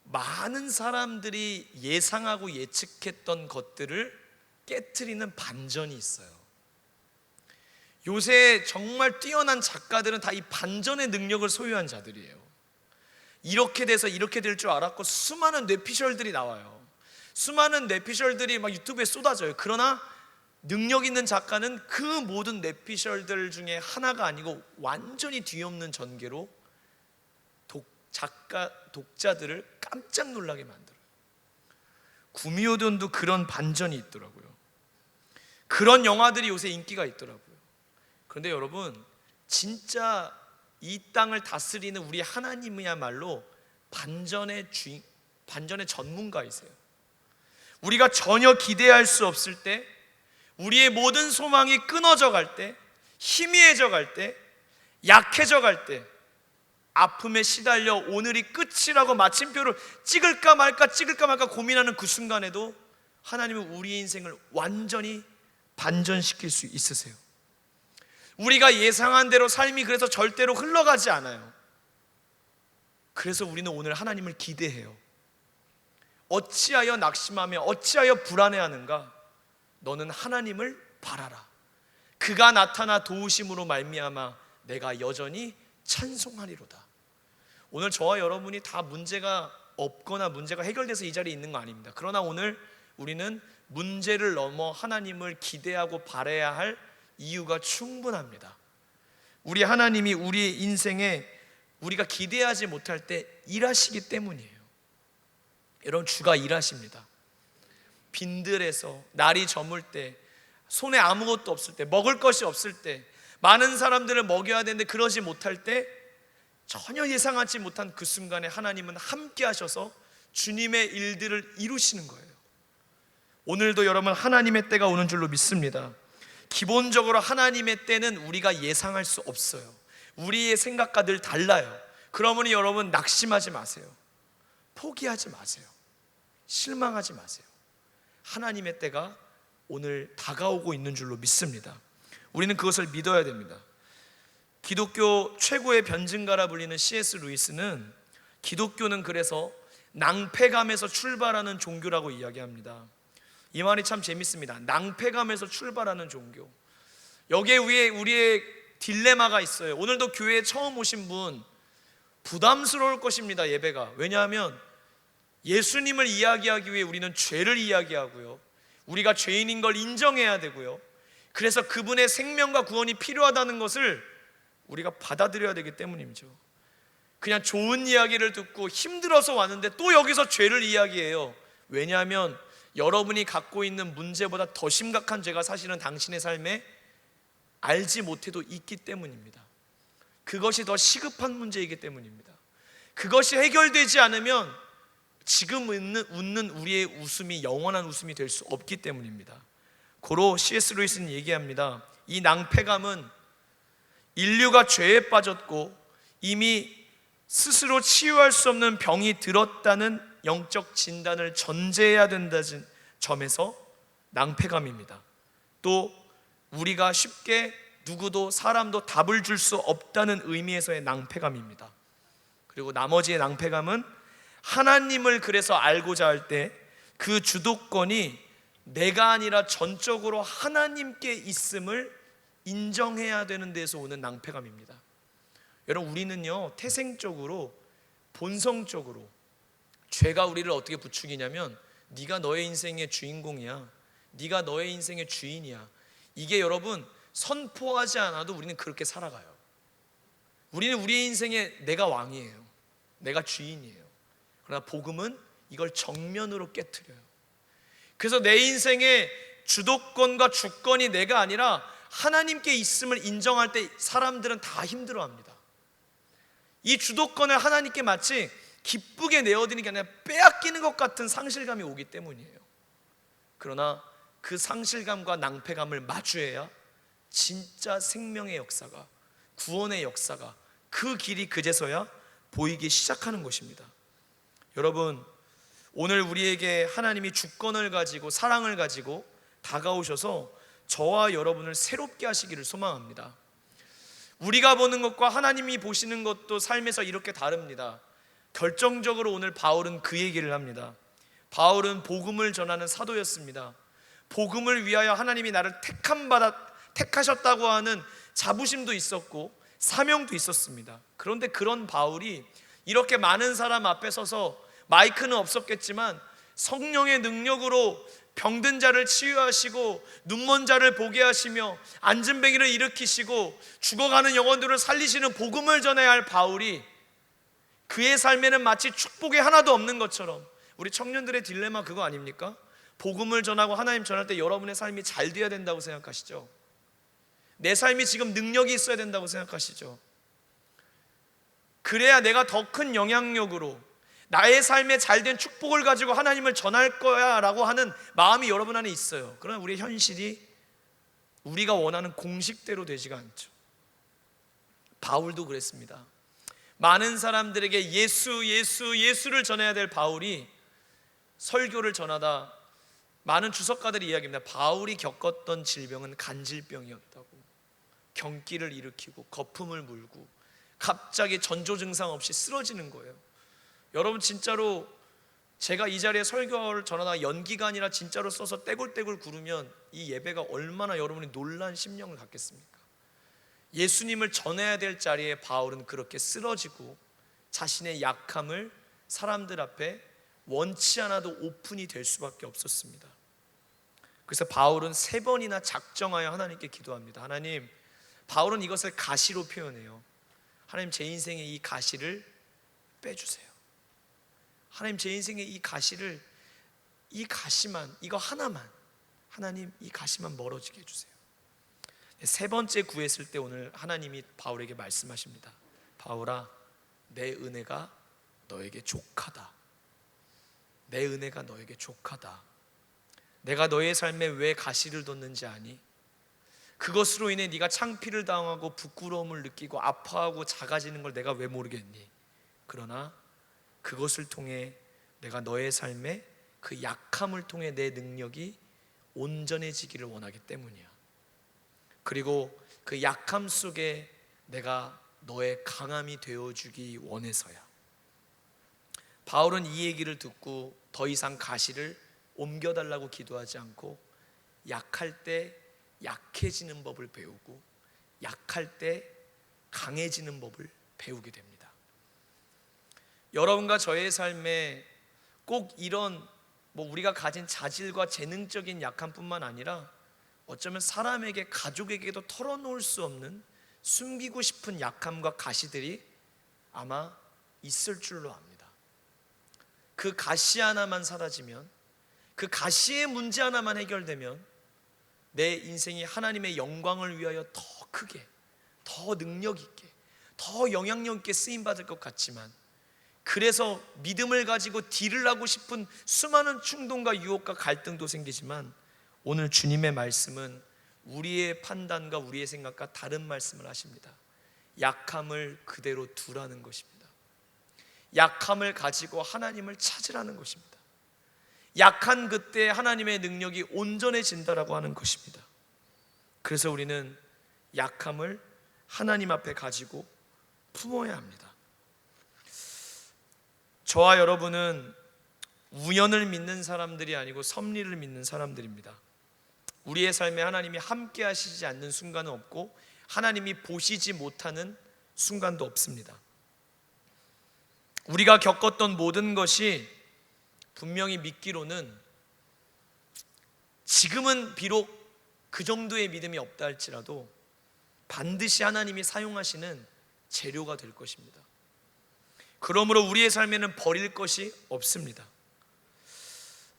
많은 사람들이 예상하고 예측했던 것들을 깨트리는 반전이 있어요. 요새 정말 뛰어난 작가들은 다 이 반전의 능력을 소유한 자들이에요. 이렇게 돼서 이렇게 될 줄 알았고, 수많은 뇌피셜들이 나와요. 수많은 뇌피셜들이 막 유튜브에 쏟아져요. 그러나 능력 있는 작가는 그 모든 뇌피셜들 중에 하나가 아니고 완전히 뒤엎는 전개로 독자들을 깜짝 놀라게 만들어요. 구미호견도 그런 반전이 있더라고요. 그런 영화들이 요새 인기가 있더라고요. 그런데 여러분, 진짜 이 땅을 다스리는 우리 하나님이야말로 반전의 전문가이세요. 우리가 전혀 기대할 수 없을 때, 우리의 모든 소망이 끊어져 갈 때, 희미해져 갈 때, 약해져 갈 때, 아픔에 시달려 오늘이 끝이라고 마침표를 찍을까 말까 고민하는 그 순간에도 하나님은 우리의 인생을 완전히 반전시킬 수 있으세요. 우리가 예상한 대로 삶이 그래서 절대로 흘러가지 않아요. 그래서 우리는 오늘 하나님을 기대해요. 어찌하여 낙심하며 어찌하여 불안해하는가? 너는 하나님을 바라라. 그가 나타나 도우심으로 말미암아 내가 여전히 찬송하리로다. 오늘 저와 여러분이 다 문제가 없거나 문제가 해결돼서 이 자리에 있는 거 아닙니다. 그러나 오늘 우리는 문제를 넘어 하나님을 기대하고 바라야 할 이유가 충분합니다. 우리 하나님이 우리의 인생에 우리가 기대하지 못할 때 일하시기 때문이에요. 여러분, 주가 일하십니다. 빈들에서 날이 저물 때, 손에 아무것도 없을 때, 먹을 것이 없을 때, 많은 사람들을 먹여야 되는데 그러지 못할 때, 전혀 예상하지 못한 그 순간에 하나님은 함께 하셔서 주님의 일들을 이루시는 거예요. 오늘도 여러분, 하나님의 때가 오는 줄로 믿습니다. 기본적으로 하나님의 때는 우리가 예상할 수 없어요. 우리의 생각과 늘 달라요. 그러므로 여러분, 낙심하지 마세요. 포기하지 마세요. 실망하지 마세요. 하나님의 때가 오늘 다가오고 있는 줄로 믿습니다. 우리는 그것을 믿어야 됩니다. 기독교 최고의 변증가라 불리는 C.S. 루이스는 기독교는 그래서 낭패감에서 출발하는 종교라고 이야기합니다. 이 말이 참 재밌습니다. 낭패감에서 출발하는 종교. 여기에 위에 우리의 딜레마가 있어요. 오늘도 교회에 처음 오신 분 부담스러울 것입니다. 예배가. 왜냐하면 예수님을 이야기하기 위해 우리는 죄를 이야기하고요, 우리가 죄인인 걸 인정해야 되고요, 그래서 그분의 생명과 구원이 필요하다는 것을 우리가 받아들여야 되기 때문이죠. 그냥 좋은 이야기를 듣고 힘들어서 왔는데 또 여기서 죄를 이야기해요. 왜냐하면 여러분이 갖고 있는 문제보다 더 심각한 죄가 사실은 당신의 삶에 알지 못해도 있기 때문입니다. 그것이 더 시급한 문제이기 때문입니다. 그것이 해결되지 않으면 지금 웃는 우리의 웃음이 영원한 웃음이 될 수 없기 때문입니다. 고로 C.S. 루이스는 얘기합니다. 이 낭패감은 인류가 죄에 빠졌고 이미 스스로 치유할 수 없는 병이 들었다는 영적 진단을 전제해야 된다는 점에서 낭패감입니다. 또 우리가 쉽게 누구도 사람도 답을 줄 수 없다는 의미에서의 낭패감입니다. 그리고 나머지의 낭패감은 하나님을 그래서 알고자 할 때 그 주도권이 내가 아니라 전적으로 하나님께 있음을 인정해야 되는 데서 오는 낭패감입니다. 여러분, 우리는요, 태생적으로 본성적으로 죄가 우리를 어떻게 부추기냐면 네가 너의 인생의 주인공이야, 네가 너의 인생의 주인이야. 이게 여러분 선포하지 않아도 우리는 그렇게 살아가요. 우리는 우리의 인생에 내가 왕이에요, 내가 주인이에요. 그러나 복음은 이걸 정면으로 깨트려요. 그래서 내 인생의 주도권과 주권이 내가 아니라 하나님께 있음을 인정할 때 사람들은 다 힘들어합니다. 이 주도권을 하나님께 마치 기쁘게 내어드리는 게 아니라 빼앗기는 것 같은 상실감이 오기 때문이에요. 그러나 그 상실감과 낭패감을 마주해야 진짜 생명의 역사가, 구원의 역사가, 그 길이 그제서야 보이기 시작하는 것입니다. 여러분, 오늘 우리에게 하나님이 주권을 가지고 사랑을 가지고 다가오셔서 저와 여러분을 새롭게 하시기를 소망합니다. 우리가 보는 것과 하나님이 보시는 것도 삶에서 이렇게 다릅니다. 결정적으로 오늘 바울은 그 얘기를 합니다. 바울은 복음을 전하는 사도였습니다. 복음을 위하여 하나님이 나를 택하셨다고 하는 자부심도 있었고 사명도 있었습니다. 그런데 그런 바울이 이렇게 많은 사람 앞에 서서, 마이크는 없었겠지만 성령의 능력으로 병든 자를 치유하시고 눈먼 자를 보게 하시며 안진뱅이를 일으키시고 죽어가는 영혼들을 살리시는 복음을 전해야 할 바울이 그의 삶에는 마치 축복이 하나도 없는 것처럼, 우리 청년들의 딜레마 그거 아닙니까? 복음을 전하고 하나님 전할 때 여러분의 삶이 잘 돼야 된다고 생각하시죠? 내 삶이 지금 능력이 있어야 된다고 생각하시죠? 그래야 내가 더 큰 영향력으로 나의 삶에 잘된 축복을 가지고 하나님을 전할 거야 라고 하는 마음이 여러분 안에 있어요. 그러나 우리의 현실이 우리가 원하는 공식대로 되지가 않죠. 바울도 그랬습니다. 많은 사람들에게 예수를 전해야 될 바울이 설교를 전하다 많은 주석가들이 이야기합니다. 바울이 겪었던 질병은 간질병이었다고. 경기를 일으키고 거품을 물고 갑자기 전조 증상 없이 쓰러지는 거예요. 여러분, 진짜로 제가 이 자리에 설교를 전하다가 연기가 아니라 진짜로 써서 떼굴떼굴 구르면 이 예배가 얼마나 여러분이 놀란 심령을 갖겠습니까? 예수님을 전해야 될 자리에 바울은 그렇게 쓰러지고 자신의 약함을 사람들 앞에 원치 않아도 오픈이 될 수밖에 없었습니다. 그래서 바울은 3번이나 작정하여 하나님께 기도합니다. 하나님, 바울은 이것을 가시로 표현해요. 하나님, 제 인생의 이 가시를 빼주세요. 하나님, 제 인생의 이 가시를, 이 가시만, 이거 하나만, 하나님 이 가시만 멀어지게 해주세요. 세 번째 구했을 때 오늘 하나님이 바울에게 말씀하십니다. 바울아, 내 은혜가 너에게 족하다. 내 은혜가 너에게 족하다. 내가 너의 삶에 왜 가시를 뒀는지 아니? 그것으로 인해 네가 창피를 당하고 부끄러움을 느끼고 아파하고 작아지는 걸 내가 왜 모르겠니? 그러나 그것을 통해 내가 너의 삶에 그 약함을 통해 내 능력이 온전해지기를 원하기 때문이야. 그리고 그 약함 속에 내가 너의 강함이 되어주기 원해서야. 바울은 이 얘기를 듣고 더 이상 가시를 옮겨달라고 기도하지 않고 약할 때 약해지는 법을 배우고 약할 때 강해지는 법을 배우게 됩니다. 여러분과 저의 삶에 꼭 이런 우리가 가진 자질과 재능적인 약함뿐만 아니라 어쩌면 사람에게, 가족에게도 털어놓을 수 없는 숨기고 싶은 약함과 가시들이 아마 있을 줄로 압니다. 그 가시 하나만 사라지면, 그 가시의 문제 하나만 해결되면 내 인생이 하나님의 영광을 위하여 더 크게, 더 능력 있게, 더 영향력 있게 쓰임받을 것 같지만, 그래서 믿음을 가지고 딜을 하고 싶은 수많은 충동과 유혹과 갈등도 생기지만, 오늘 주님의 말씀은 우리의 판단과 우리의 생각과 다른 말씀을 하십니다. 약함을 그대로 두라는 것입니다. 약함을 가지고 하나님을 찾으라는 것입니다. 약한 그때 하나님의 능력이 온전해진다라고 하는 것입니다. 그래서 우리는 약함을 하나님 앞에 가지고 품어야 합니다. 저와 여러분은 우연을 믿는 사람들이 아니고 섭리를 믿는 사람들입니다. 우리의 삶에 하나님이 함께 하시지 않는 순간은 없고 하나님이 보시지 못하는 순간도 없습니다. 우리가 겪었던 모든 것이 분명히 믿기로는 지금은 비록 그 정도의 믿음이 없다 할지라도 반드시 하나님이 사용하시는 재료가 될 것입니다. 그러므로 우리의 삶에는 버릴 것이 없습니다.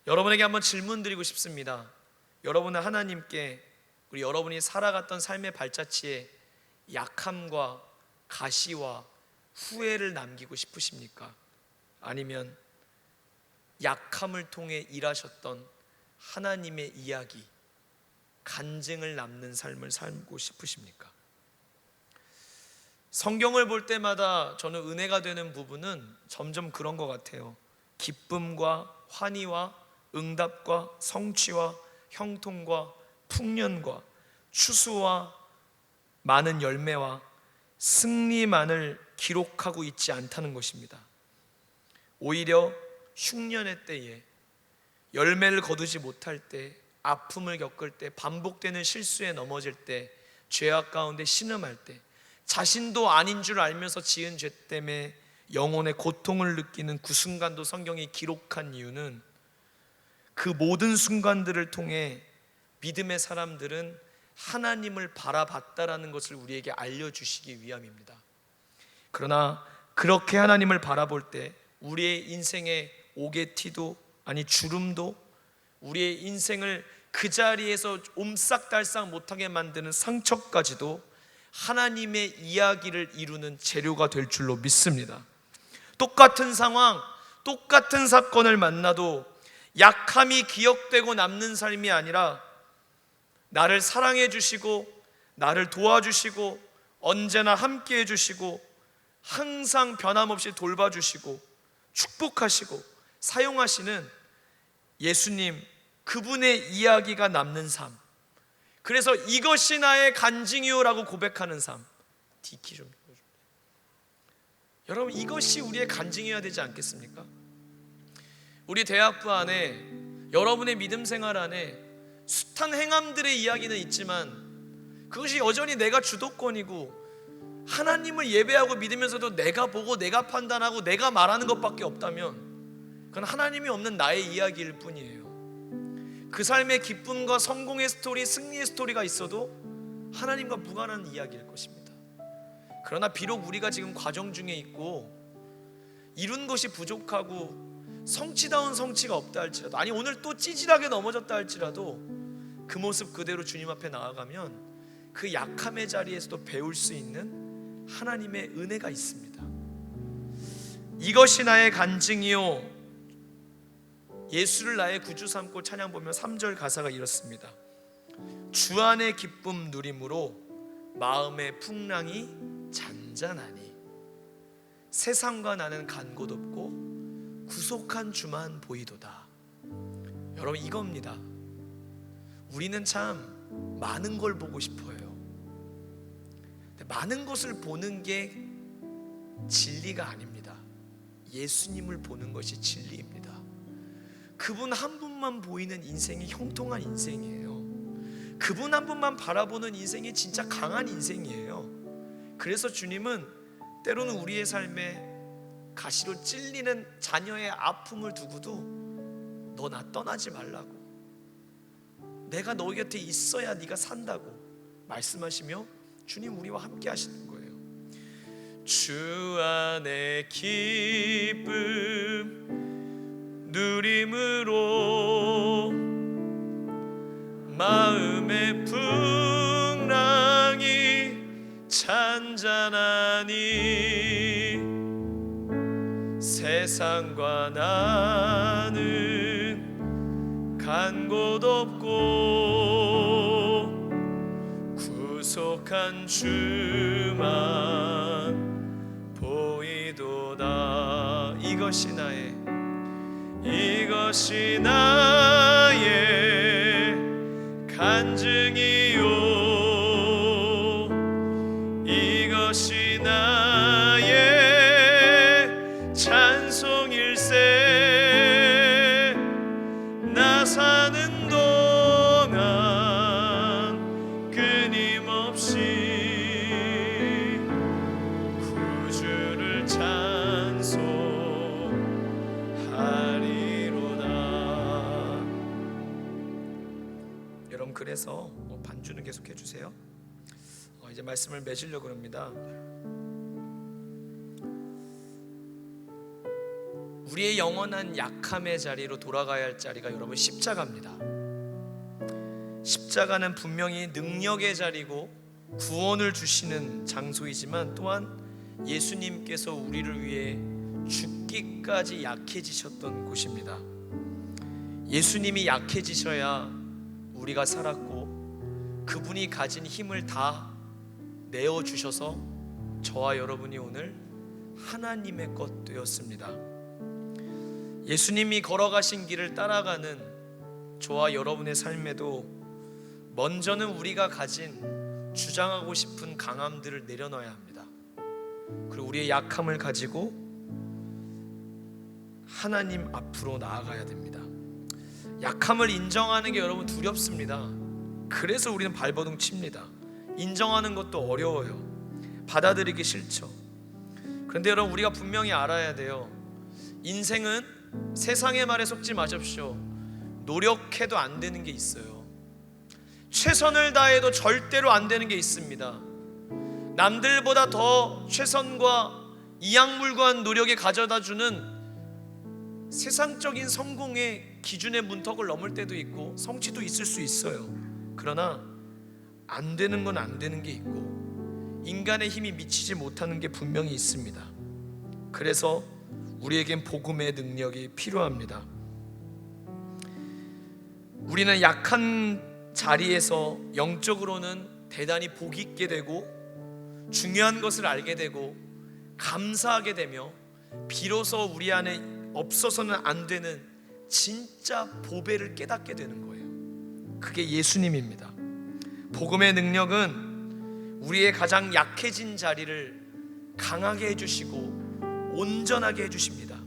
여러분에게 한번 질문 드리고 싶습니다. 여러분은 하나님께 여러분이 살아갔던 삶의 발자취에 약함과 가시와 후회를 남기고 싶으십니까? 아니면 약함을 통해 일하셨던 하나님의 이야기, 간증을 남는 삶을 살고 싶으십니까? 성경을 볼 때마다 저는 은혜가 되는 부분은 점점 그런 것 같아요. 기쁨과 환희와 응답과 성취와 형통과 풍년과 추수와 많은 열매와 승리만을 기록하고 있지 않다는 것입니다. 오히려 흉년의 때에, 열매를 거두지 못할 때, 아픔을 겪을 때, 반복되는 실수에 넘어질 때, 죄악 가운데 신음할 때, 자신도 아닌 줄 알면서 지은 죄 때문에 영혼의 고통을 느끼는 그 순간도 성경이 기록한 이유는 그 모든 순간들을 통해 믿음의 사람들은 하나님을 바라봤다라는 것을 우리에게 알려주시기 위함입니다. 그러나 그렇게 하나님을 바라볼 때 우리의 인생의 오개티도 아니 주름도, 우리의 인생을 그 자리에서 옴싹달싹 못하게 만드는 상처까지도 하나님의 이야기를 이루는 재료가 될 줄로 믿습니다. 똑같은 상황, 똑같은 사건을 만나도 약함이 기억되고 남는 삶이 아니라 나를 사랑해 주시고 나를 도와주시고 언제나 함께 해주시고 항상 변함없이 돌봐주시고 축복하시고 사용하시는 예수님, 그분의 이야기가 남는 삶, 그래서 이것이 나의 간증이요라고 고백하는 삶. 디키 좀 보여줄게요. 여러분, 이것이 우리의 간증이어야 되지 않겠습니까? 우리 대학부 안에, 여러분의 믿음 생활 안에 숱한 행함들의 이야기는 있지만 그것이 여전히 내가 주도권이고 하나님을 예배하고 믿으면서도 내가 보고 내가 판단하고 내가 말하는 것밖에 없다면 그건 하나님이 없는 나의 이야기일 뿐이에요. 그 삶의 기쁨과 성공의 스토리, 승리의 스토리가 있어도 하나님과 무관한 이야기일 것입니다. 그러나 비록 우리가 지금 과정 중에 있고 이룬 것이 부족하고 성취다운 성취가 없다 할지라도, 아니 오늘 또 찌질하게 넘어졌다 할지라도 그 모습 그대로 주님 앞에 나아가면 그 약함의 자리에서도 배울 수 있는 하나님의 은혜가 있습니다. 이것이 나의 간증이요, 예수를 나의 구주 삼고 찬양 보면 3절 가사가 이렇습니다. 주 안의 기쁨 누림으로 마음의 풍랑이 잔잔하니 세상과 나는 간 곳 없고 구속한 주만 보이도다. 여러분, 이겁니다. 우리는 참 많은 걸 보고 싶어요. 근데 많은 것을 보는 게 진리가 아닙니다. 예수님을 보는 것이 진리입니다. 그분 한 분만 보이는 인생이 형통한 인생이에요. 그분 한 분만 바라보는 인생이 진짜 강한 인생이에요. 그래서 주님은 때로는 우리의 삶에 가시로 찔리는 자녀의 아픔을 두고도 너 나 떠나지 말라고, 내가 너 곁에 있어야 네가 산다고 말씀하시며 주님 우리와 함께 하시는 거예요. 주 안에 기쁨 누림으로 마음의 풍랑이 잔잔하니 세상과 나는 간 곳 없고 구속한 주만 보이도다. 이것이 나의 간증이요, 이것이 나의 찬송일세. 나 사는 동안 끊임없이 구주를 찬송하리로다. 여러분, 그래서 반주는 계속 해주세요. 이제 말씀을 맺으려고 합니다. 우리의 영원한 약함의 자리로 돌아가야 할 자리가 여러분 십자가입니다. 십자가는 분명히 능력의 자리고 구원을 주시는 장소이지만 또한 예수님께서 우리를 위해 죽기까지 약해지셨던 곳입니다. 예수님이 약해지셔야 우리가 살았고 그분이 가진 힘을 다 내어주셔서 저와 여러분이 오늘 하나님의 것 되었습니다. 예수님이 걸어가신 길을 따라가는 저와 여러분의 삶에도 먼저는 우리가 가진 주장하고 싶은 강함들을 내려놔야 합니다. 그리고 우리의 약함을 가지고 하나님 앞으로 나아가야 됩니다. 약함을 인정하는 게 여러분 두렵습니다. 그래서 우리는 발버둥 칩니다. 인정하는 것도 어려워요. 받아들이기 싫죠. 그런데 여러분, 우리가 분명히 알아야 돼요. 인생은 세상의 말에 속지 마십시오. 노력해도 안 되는 게 있어요. 최선을 다해도 절대로 안 되는 게 있습니다. 남들보다 더 최선과 이악물고한 노력에 가져다주는 세상적인 성공의 기준의 문턱을 넘을 때도 있고 성취도 있을 수 있어요. 그러나 안 되는 건 안 되는 게 있고 인간의 힘이 미치지 못하는 게 분명히 있습니다. 그래서 우리에겐 복음의 능력이 필요합니다. 우리는 약한 자리에서 영적으로는 대단히 복 있게 되고 중요한 것을 알게 되고 감사하게 되며 비로소 우리 안에 없어서는 안 되는 진짜 보배를 깨닫게 되는 거예요. 그게 예수님입니다. 복음의 능력은 우리의 가장 약해진 자리를 강하게 해주시고 온전하게 해주십니다.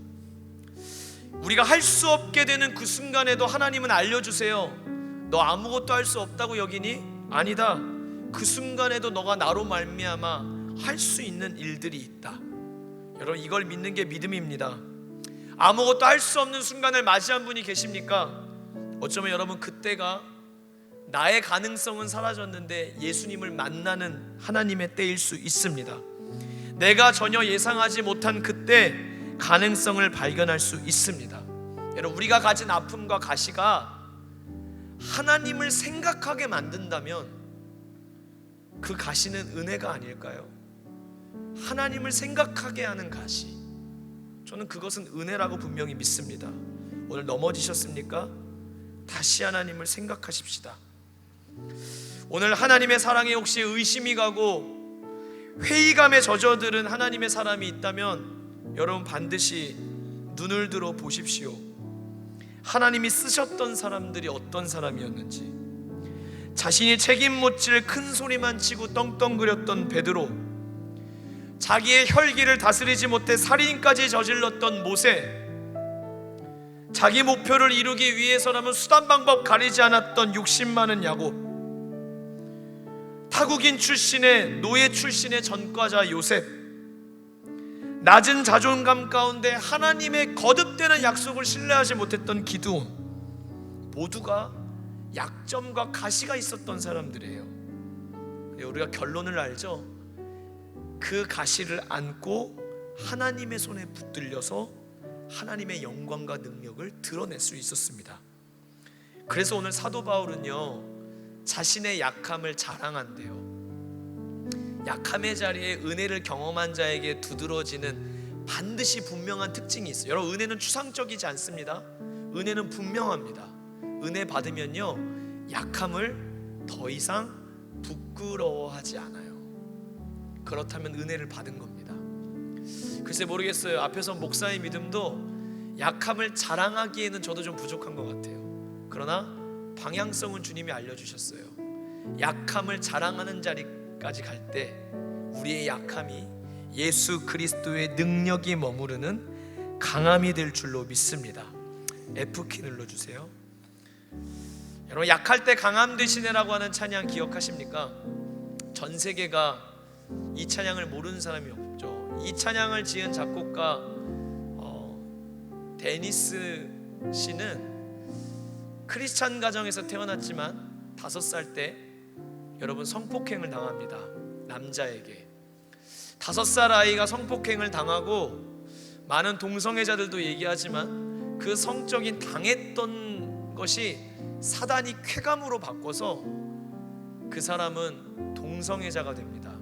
우리가 할 수 없게 되는 그 순간에도 하나님은 알려주세요. 너 아무것도 할 수 없다고 여기니? 아니다. 그 순간에도 너가 나로 말미암아 할 수 있는 일들이 있다. 여러분, 이걸 믿는 게 믿음입니다. 아무것도 할 수 없는 순간을 맞이한 분이 계십니까? 어쩌면 여러분 그때가 나의 가능성은 사라졌는데 예수님을 만나는 하나님의 때일 수 있습니다. 내가 전혀 예상하지 못한 그때 가능성을 발견할 수 있습니다. 여러분, 우리가 가진 아픔과 가시가 하나님을 생각하게 만든다면 그 가시는 은혜가 아닐까요? 하나님을 생각하게 하는 가시, 저는 그것은 은혜라고 분명히 믿습니다. 오늘 넘어지셨습니까? 다시 하나님을 생각하십시다. 오늘 하나님의 사랑에 혹시 의심이 가고 회의감에 젖어들은 하나님의 사람이 있다면 여러분 반드시 눈을 들어 보십시오. 하나님이 쓰셨던 사람들이 어떤 사람이었는지. 자신이 책임 못 질 큰 소리만 치고 떵떵거렸던 베드로, 자기의 혈기를 다스리지 못해 살인까지 저질렀던 모세, 자기 목표를 이루기 위해서라면 수단 방법 가리지 않았던 욕심 많은 야곱, 타국인 출신의 노예 출신의 전과자 요셉, 낮은 자존감 가운데 하나님의 거듭되는 약속을 신뢰하지 못했던 기드온, 모두가 약점과 가시가 있었던 사람들이에요. 우리가 결론을 알죠? 그 가시를 안고 하나님의 손에 붙들려서 하나님의 영광과 능력을 드러낼 수 있었습니다. 그래서 오늘 사도 바울은요, 자신의 약함을 자랑한대요. 약함의 자리에 은혜를 경험한 자에게 두드러지는 반드시 분명한 특징이 있어요. 여러분, 은혜는 추상적이지 않습니다. 은혜는 분명합니다. 은혜 받으면요, 약함을 더 이상 부끄러워하지 않아요. 그렇다면 은혜를 받은 겁니다. 글쎄 모르겠어요. 앞에서 목사의 믿음도 약함을 자랑하기에는 저도 좀 부족한 것 같아요. 그러나 방향성은 주님이 알려주셨어요. 약함을 자랑하는 자리까지 갈 때 우리의 약함이 예수 그리스도의 능력이 머무르는 강함이 될 줄로 믿습니다. F키 눌러주세요. 여러분, 약할 때 강함 되시네라고 하는 찬양 기억하십니까? 전 세계가 이 찬양을 모르는 사람이 없죠. 이 찬양을 지은 작곡가 데니스 씨는 크리스찬 가정에서 태어났지만 5살 때 여러분 성폭행을 당합니다. 남자에게. 5살 아이가 성폭행을 당하고 많은 동성애자들도 얘기하지만 그 성적인 당했던 것이 사단이 쾌감으로 바꿔서 그 사람은 동성애자가 됩니다.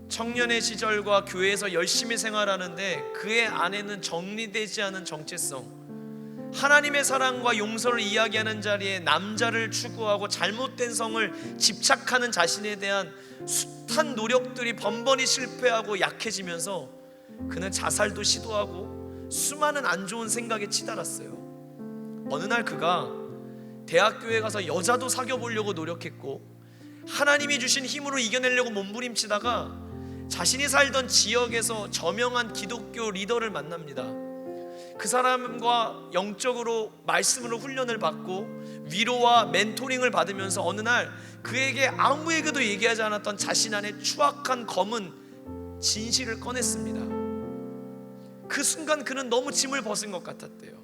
청년의 시절과 교회에서 열심히 생활하는데 그의 안에는 정리되지 않은 정체성, 하나님의 사랑과 용서를 이야기하는 자리에 남자를 추구하고 잘못된 성을 집착하는 자신에 대한 숱한 노력들이 번번이 실패하고 약해지면서 그는 자살도 시도하고 수많은 안 좋은 생각에 치달았어요. 어느 날 그가 대학교에 가서 여자도 사귀어 보려고 노력했고 하나님이 주신 힘으로 이겨내려고 몸부림치다가 자신이 살던 지역에서 저명한 기독교 리더를 만납니다. 그 사람과 영적으로 말씀으로 훈련을 받고 위로와 멘토링을 받으면서 어느 날 그에게 아무에게도 얘기하지 않았던 자신 안에 추악한 검은 진실을 꺼냈습니다. 그 순간 그는 너무 짐을 벗은 것 같았대요.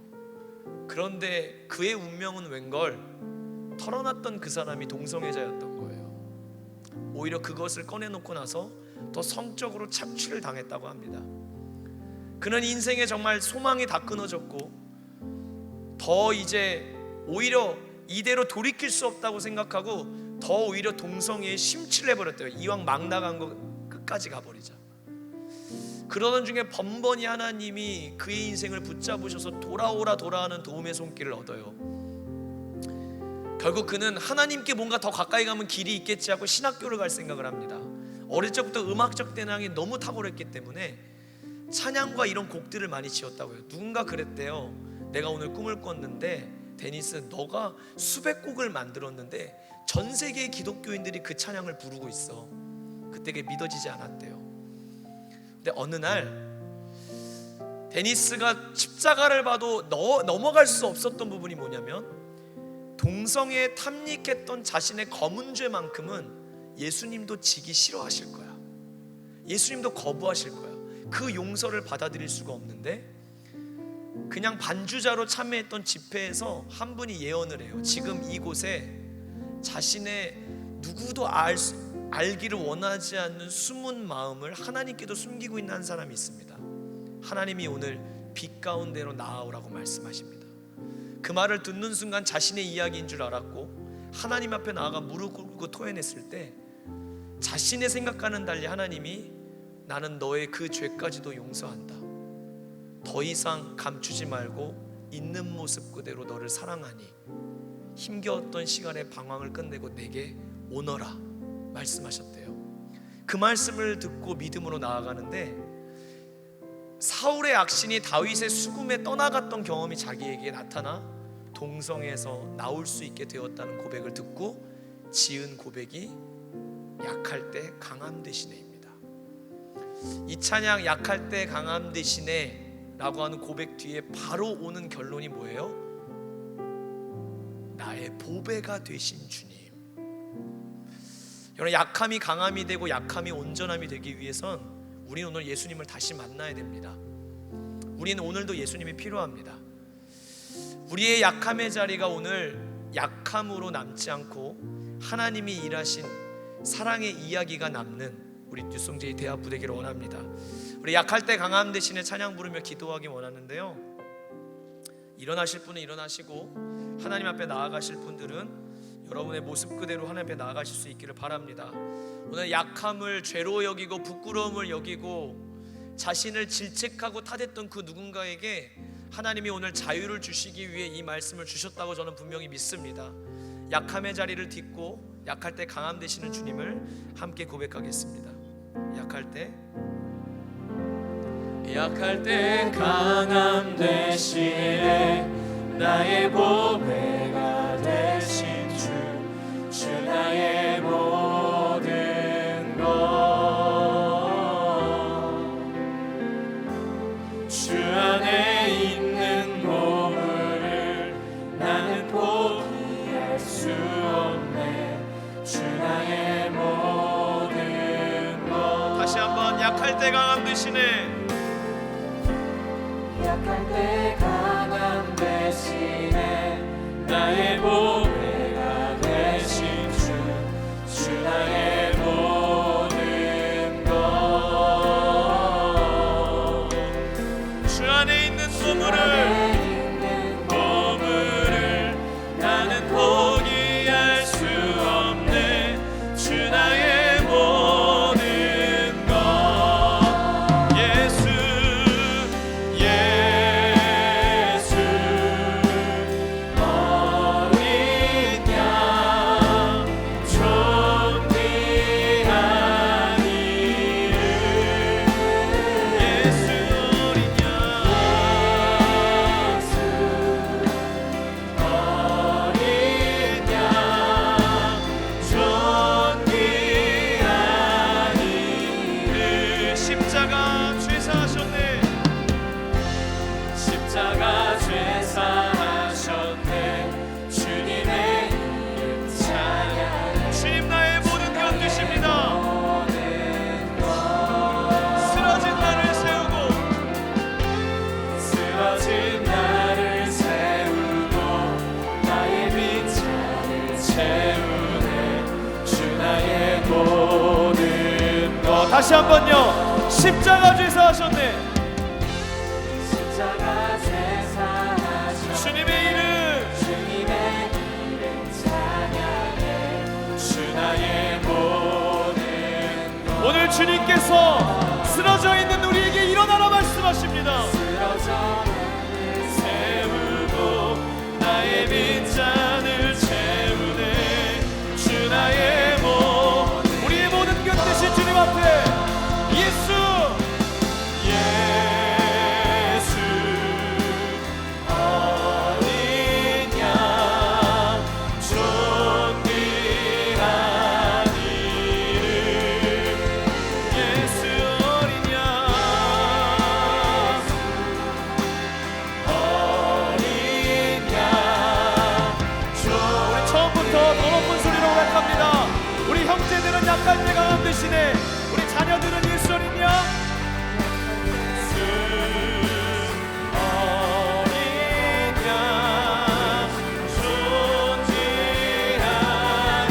그런데 그의 운명은 웬걸 털어놨던 그 사람이 동성애자였던 거예요. 오히려 그것을 꺼내놓고 나서 더 성적으로 착취를 당했다고 합니다. 그는 인생에 정말 소망이 다 끊어졌고 더 이제 오히려 이대로 돌이킬 수 없다고 생각하고 더 오히려 동성애에 심취를 해버렸대요. 이왕 막 나간 거 끝까지 가버리자. 그러던 중에 번번이 하나님이 그의 인생을 붙잡으셔서 돌아오라 돌아하는 도움의 손길을 얻어요. 결국 그는 하나님께 뭔가 더 가까이 가면 길이 있겠지 하고 신학교를 갈 생각을 합니다. 어릴 적부터 음악적 대상이 너무 탁월했기 때문에 찬양과 이런 곡들을 많이 지었다고요. 누군가 그랬대요. 내가 오늘 꿈을 꿨는데 데니스, 너가 수백 곡을 만들었는데 전 세계의 기독교인들이 그 찬양을 부르고 있어. 그때 그게 믿어지지 않았대요. 근데 어느 날 데니스가 십자가를 봐도 넘어갈 수 없었던 부분이 뭐냐면 동성애에 탐닉했던 자신의 검은 죄만큼은 예수님도 지기 싫어하실 거야. 예수님도 거부하실 거야. 그 용서를 받아들일 수가 없는데 그냥 반주자로 참여했던 집회에서 한 분이 예언을 해요. 지금 이곳에 자신의 누구도 알기를 원하지 않는 숨은 마음을 하나님께도 숨기고 있는 한 사람이 있습니다. 하나님이 오늘 빛 가운데로 나아오라고 말씀하십니다. 그 말을 듣는 순간 자신의 이야기인 줄 알았고 하나님 앞에 나아가 무릎 꿇고 토해냈을 때 자신의 생각과는 달리 하나님이 나는 너의 그 죄까지도 용서한다. 더 이상 감추지 말고 있는 모습 그대로 너를 사랑하니 힘겨웠던 시간의 방황을 끝내고 내게 오너라 말씀하셨대요. 그 말씀을 듣고 믿음으로 나아가는데 사울의 악신이 다윗의 수금에 떠나갔던 경험이 자기에게 나타나 동성에서 나올 수 있게 되었다는 고백을 듣고 지은 고백이 약할 때 강함 대신에입니다. 이 찬양 약할 때 강함 대신에 라고 하는 고백 뒤에 바로 오는 결론이 뭐예요? 나의 보배가 되신 주님. 여러분, 약함이 강함이 되고 약함이 온전함이 되기 위해선 우리는 오늘 예수님을 다시 만나야 됩니다. 우리는 오늘도 예수님이 필요합니다. 우리의 약함의 자리가 오늘 약함으로 남지 않고 하나님이 일하신 사랑의 이야기가 남는 우리 뉴송제이 대합부 되기를 원합니다. 우리 약할 때 강함 대신에 찬양 부르며 기도하기 원하는데요, 일어나실 분은 일어나시고 하나님 앞에 나아가실 분들은 여러분의 모습 그대로 하나님 앞에 나아가실 수 있기를 바랍니다. 오늘 약함을 죄로 여기고 부끄러움을 여기고 자신을 질책하고 탓했던 그 누군가에게 하나님이 오늘 자유를 주시기 위해 이 말씀을 주셨다고 저는 분명히 믿습니다. 약함의 자리를 딛고 약할 때 강함 되시는 주님을 함께 고백하겠습니다. 약할 때 강함 되시네 나의 보배가 되신 주 나의 모든 것, 주 안에 있는 보물을 나는 포기할 수 없네. 주 나의 모든 것. 다시 한번 약할 때 강함 되시네. 약할 때 강함 대신에 나의 보배가 되신 주 나의 모든 것, 주 안에 있는 보물을 나는 포기할 수 없네. 주 나의 모든 것. 예수 어린 양 존귀한 이름. 예수 어린 양 어린 양 존귀한 이름. 십자가 죄사하셨네. 십자가 죄사하셨네. 주님의 이름 찬양해. 주님 나의 모든 것 되십니다. 모든 것, 쓰러진 나를 세우고 쓰러진 나를 세우고 나의 빈잔을 채우네. 주 나의 모든 것. 다시 한번요. 십자가 죄사하셨네. 십자가 죄사하셨네. 주님의 이름 주님의 이름 찬양해. 주 나의 모든 것. 오늘 주님께서 쓰러져 있는 우리에게 일어나라 말씀하십니다. 쓰러져 세우고 나의 빈잔을 채우네. 주 나의 우리의 모든 것 되신 주님 앞에 예수 어린 양 존귀한 이름. 예수 어린 양 어린 양 우리 처음부터 더 높은 소리로 고백합니다. 우리 형제들은 약할 때 강함 되시네. 우리 자녀들은 예수 어린 양 어린 양 존귀한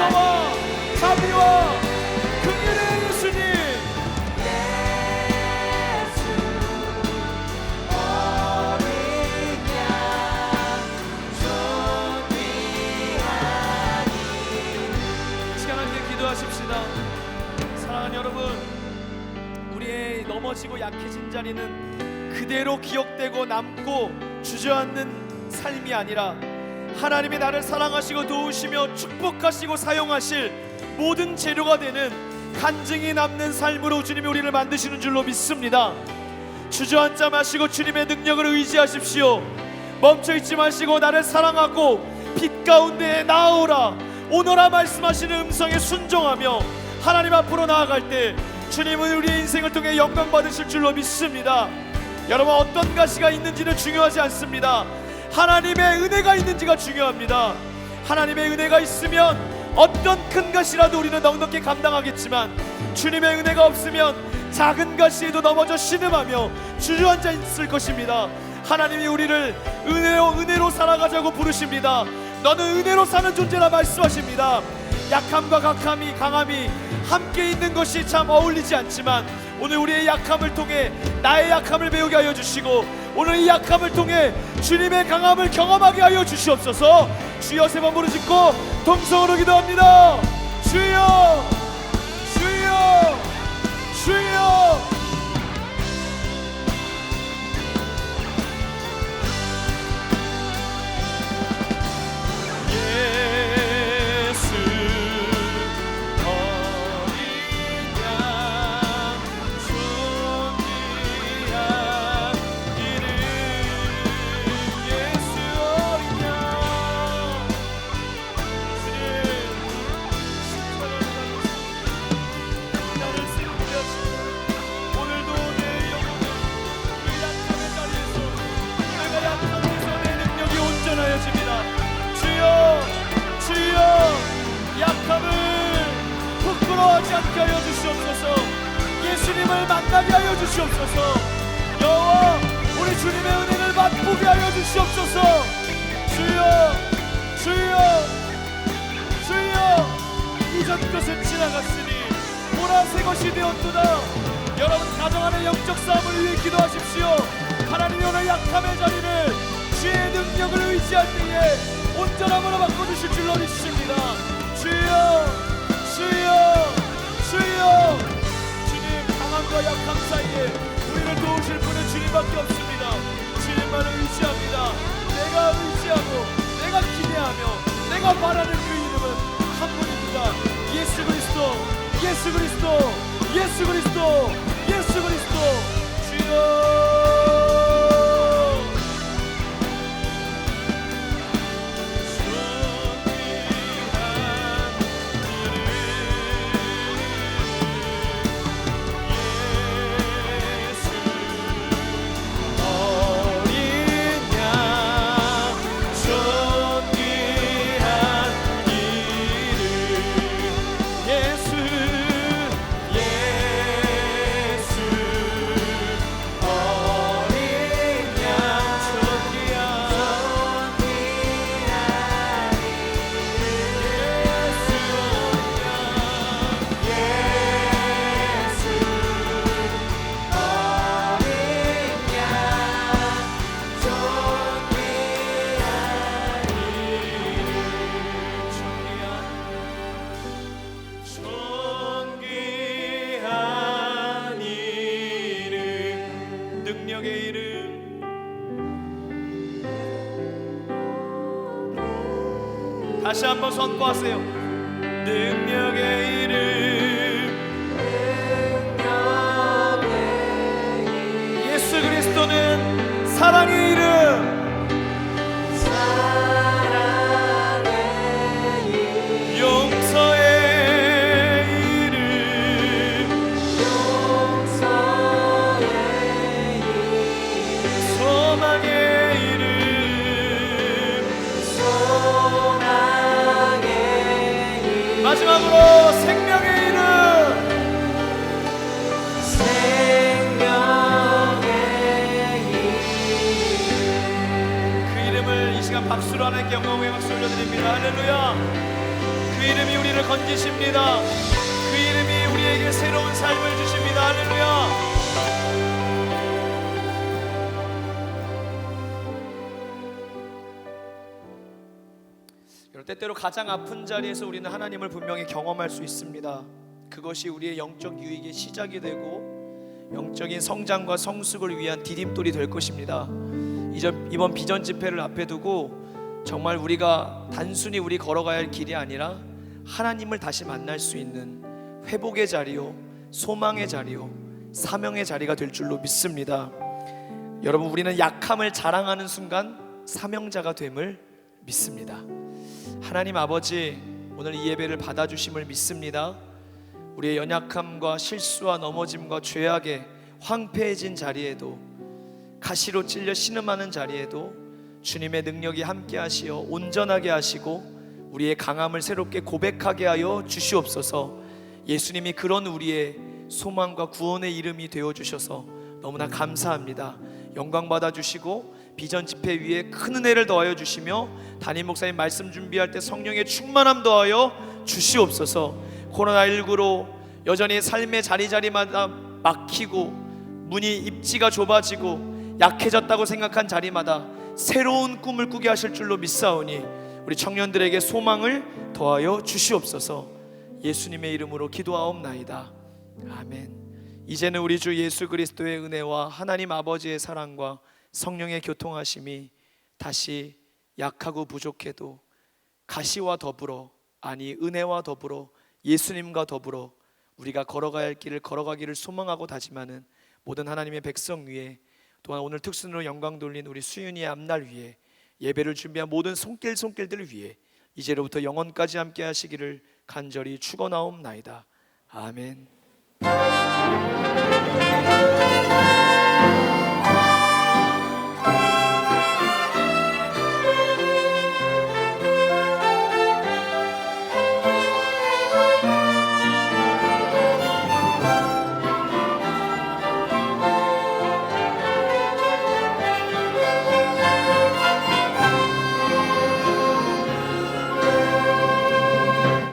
용서와 자비와 긍휼의 예수님. 기도하십시다. 사랑하는 여러분, 우리의 넘어지고 약해진 자리는 그대로 기억되고 남고 주저앉는 삶이 아니라 하나님이 나를 사랑하시고 도우시며 축복하시고 사용하실 모든 재료가 되는 간증이 남는 삶으로 주님이 우리를 만드시는 줄로 믿습니다. 주저앉지 마시고 주님의 능력을 의지하십시오. 멈춰있지 마시고 나를 사랑하고 빛 가운데 나아오라 오너라 말씀하시는 음성에 순종하며 하나님 앞으로 나아갈 때 주님은 우리의 인생을 통해 영광 받으실 줄로 믿습니다. 여러분, 어떤 가시가 있는지는 중요하지 않습니다. 하나님의 은혜가 있는지가 중요합니다. 하나님의 은혜가 있으면 어떤 큰 가시라도 우리는 넉넉히 감당하겠지만 주님의 은혜가 없으면 작은 가시에도 넘어져 신음하며 주저앉아 있을 것입니다. 하나님이 우리를 은혜로 살아가자고 부르십니다. 너는 은혜로 사는 존재라 말씀하십니다. 약함과 강함이 함께 있는 것이 참 어울리지 않지만 오늘 우리의 약함을 통해 나의 약함을 배우게 하여 주시고 오늘 이 약함을 통해 주님의 강함을 경험하게 하여 주시옵소서. 주여, 세 번 부르짖고 동성으로 기도합니다. 주여, 주여, 주여. 약함을 부끄러워하지 않게 하여 주시옵소서. 예수님을 만나게 하여 주시옵소서. 여호와, 우리 주님의 은혜를 맛보게 하여 주시옵소서. 주여, 주여, 주여. 이전 것은 지나갔으니 보라 새 것이 되었도다. 여러분, 가정 안의 영적 싸움을 위해 기도하십시오. 하나님이 오늘 약함의 자리를 주의 능력을 의지할 때에 온전함으로 바꿔주실 줄로 믿습니다. 주여, 주여, 주여. 주님, 강함과 약함 사이에 우리를 도우실 분은 주님밖에 없습니다. 주님만을 의지합니다. 내가 의지하고 내가 기대하며 내가 바라는 그 이름은 한 분입니다. 예수 그리스도, 예수 그리스도, 예수 그리스도, 예수 그리스도. 주여. 다시 한번 선포하세요. 능력의 이름, 예수 그리스도는 사랑의 이름, 용서의 이름, 소망의 이름, 마지막으로 생명의 이름, 그 이름을 이 시간 박수로 하나님께 영광의 박수 올려드립니다. 할렐루야. 그 이름이 우리를 건지십니다. 그 이름이 우리에게 새로운 삶을 주십니다. 할렐루야. 때때로 가장 아픈 자리에서 우리는 하나님을 분명히 경험할 수 있습니다. 그것이 우리의 영적 유익의 시작이 되고 영적인 성장과 성숙을 위한 디딤돌이 될 것입니다. 이번 비전 집회를 앞에 두고 정말 우리가 단순히 우리 걸어가야 할 길이 아니라 하나님을 다시 만날 수 있는 회복의 자리요, 소망의 자리요, 사명의 자리가 될 줄로 믿습니다. 여러분, 우리는 약함을 자랑하는 순간 사명자가 됨을 믿습니다. 하나님 아버지, 오늘 이 예배를 받아주심을 믿습니다. 우리의 연약함과 실수와 넘어짐과 죄악에 황폐해진 자리에도, 가시로 찔려 신음하는 자리에도 주님의 능력이 함께 하시어 온전하게 하시고 우리의 강함을 새롭게 고백하게 하여 주시옵소서. 예수님이 그런 우리의 소망과 구원의 이름이 되어주셔서 너무나 감사합니다. 영광 받아주시고 비전 집회 위에 큰 은혜를 더하여 주시며 담임 목사님 말씀 준비할 때 성령의 충만함 더하여 주시옵소서. 코로나19로 여전히 삶의 자리자리마다 막히고 문이 입지가 좁아지고 약해졌다고 생각한 자리마다 새로운 꿈을 꾸게 하실 줄로 믿사오니 우리 청년들에게 소망을 더하여 주시옵소서. 예수님의 이름으로 기도하옵나이다. 아멘. 이제는 우리 주 예수 그리스도의 은혜와 하나님 아버지의 사랑과 성령의 교통하심이 다시 약하고 부족해도 가시와 더불어, 아니 은혜와 더불어 예수님과 더불어 우리가 걸어가야 할 길을 걸어가기를 소망하고 다짐하는 모든 하나님의 백성 위에, 또한 오늘 특순으로 영광 돌린 우리 수윤이의 앞날 위에, 예배를 준비한 모든 손길들을 위해 이제로부터 영원까지 함께 하시기를 간절히 축원하옵나이다. 아멘.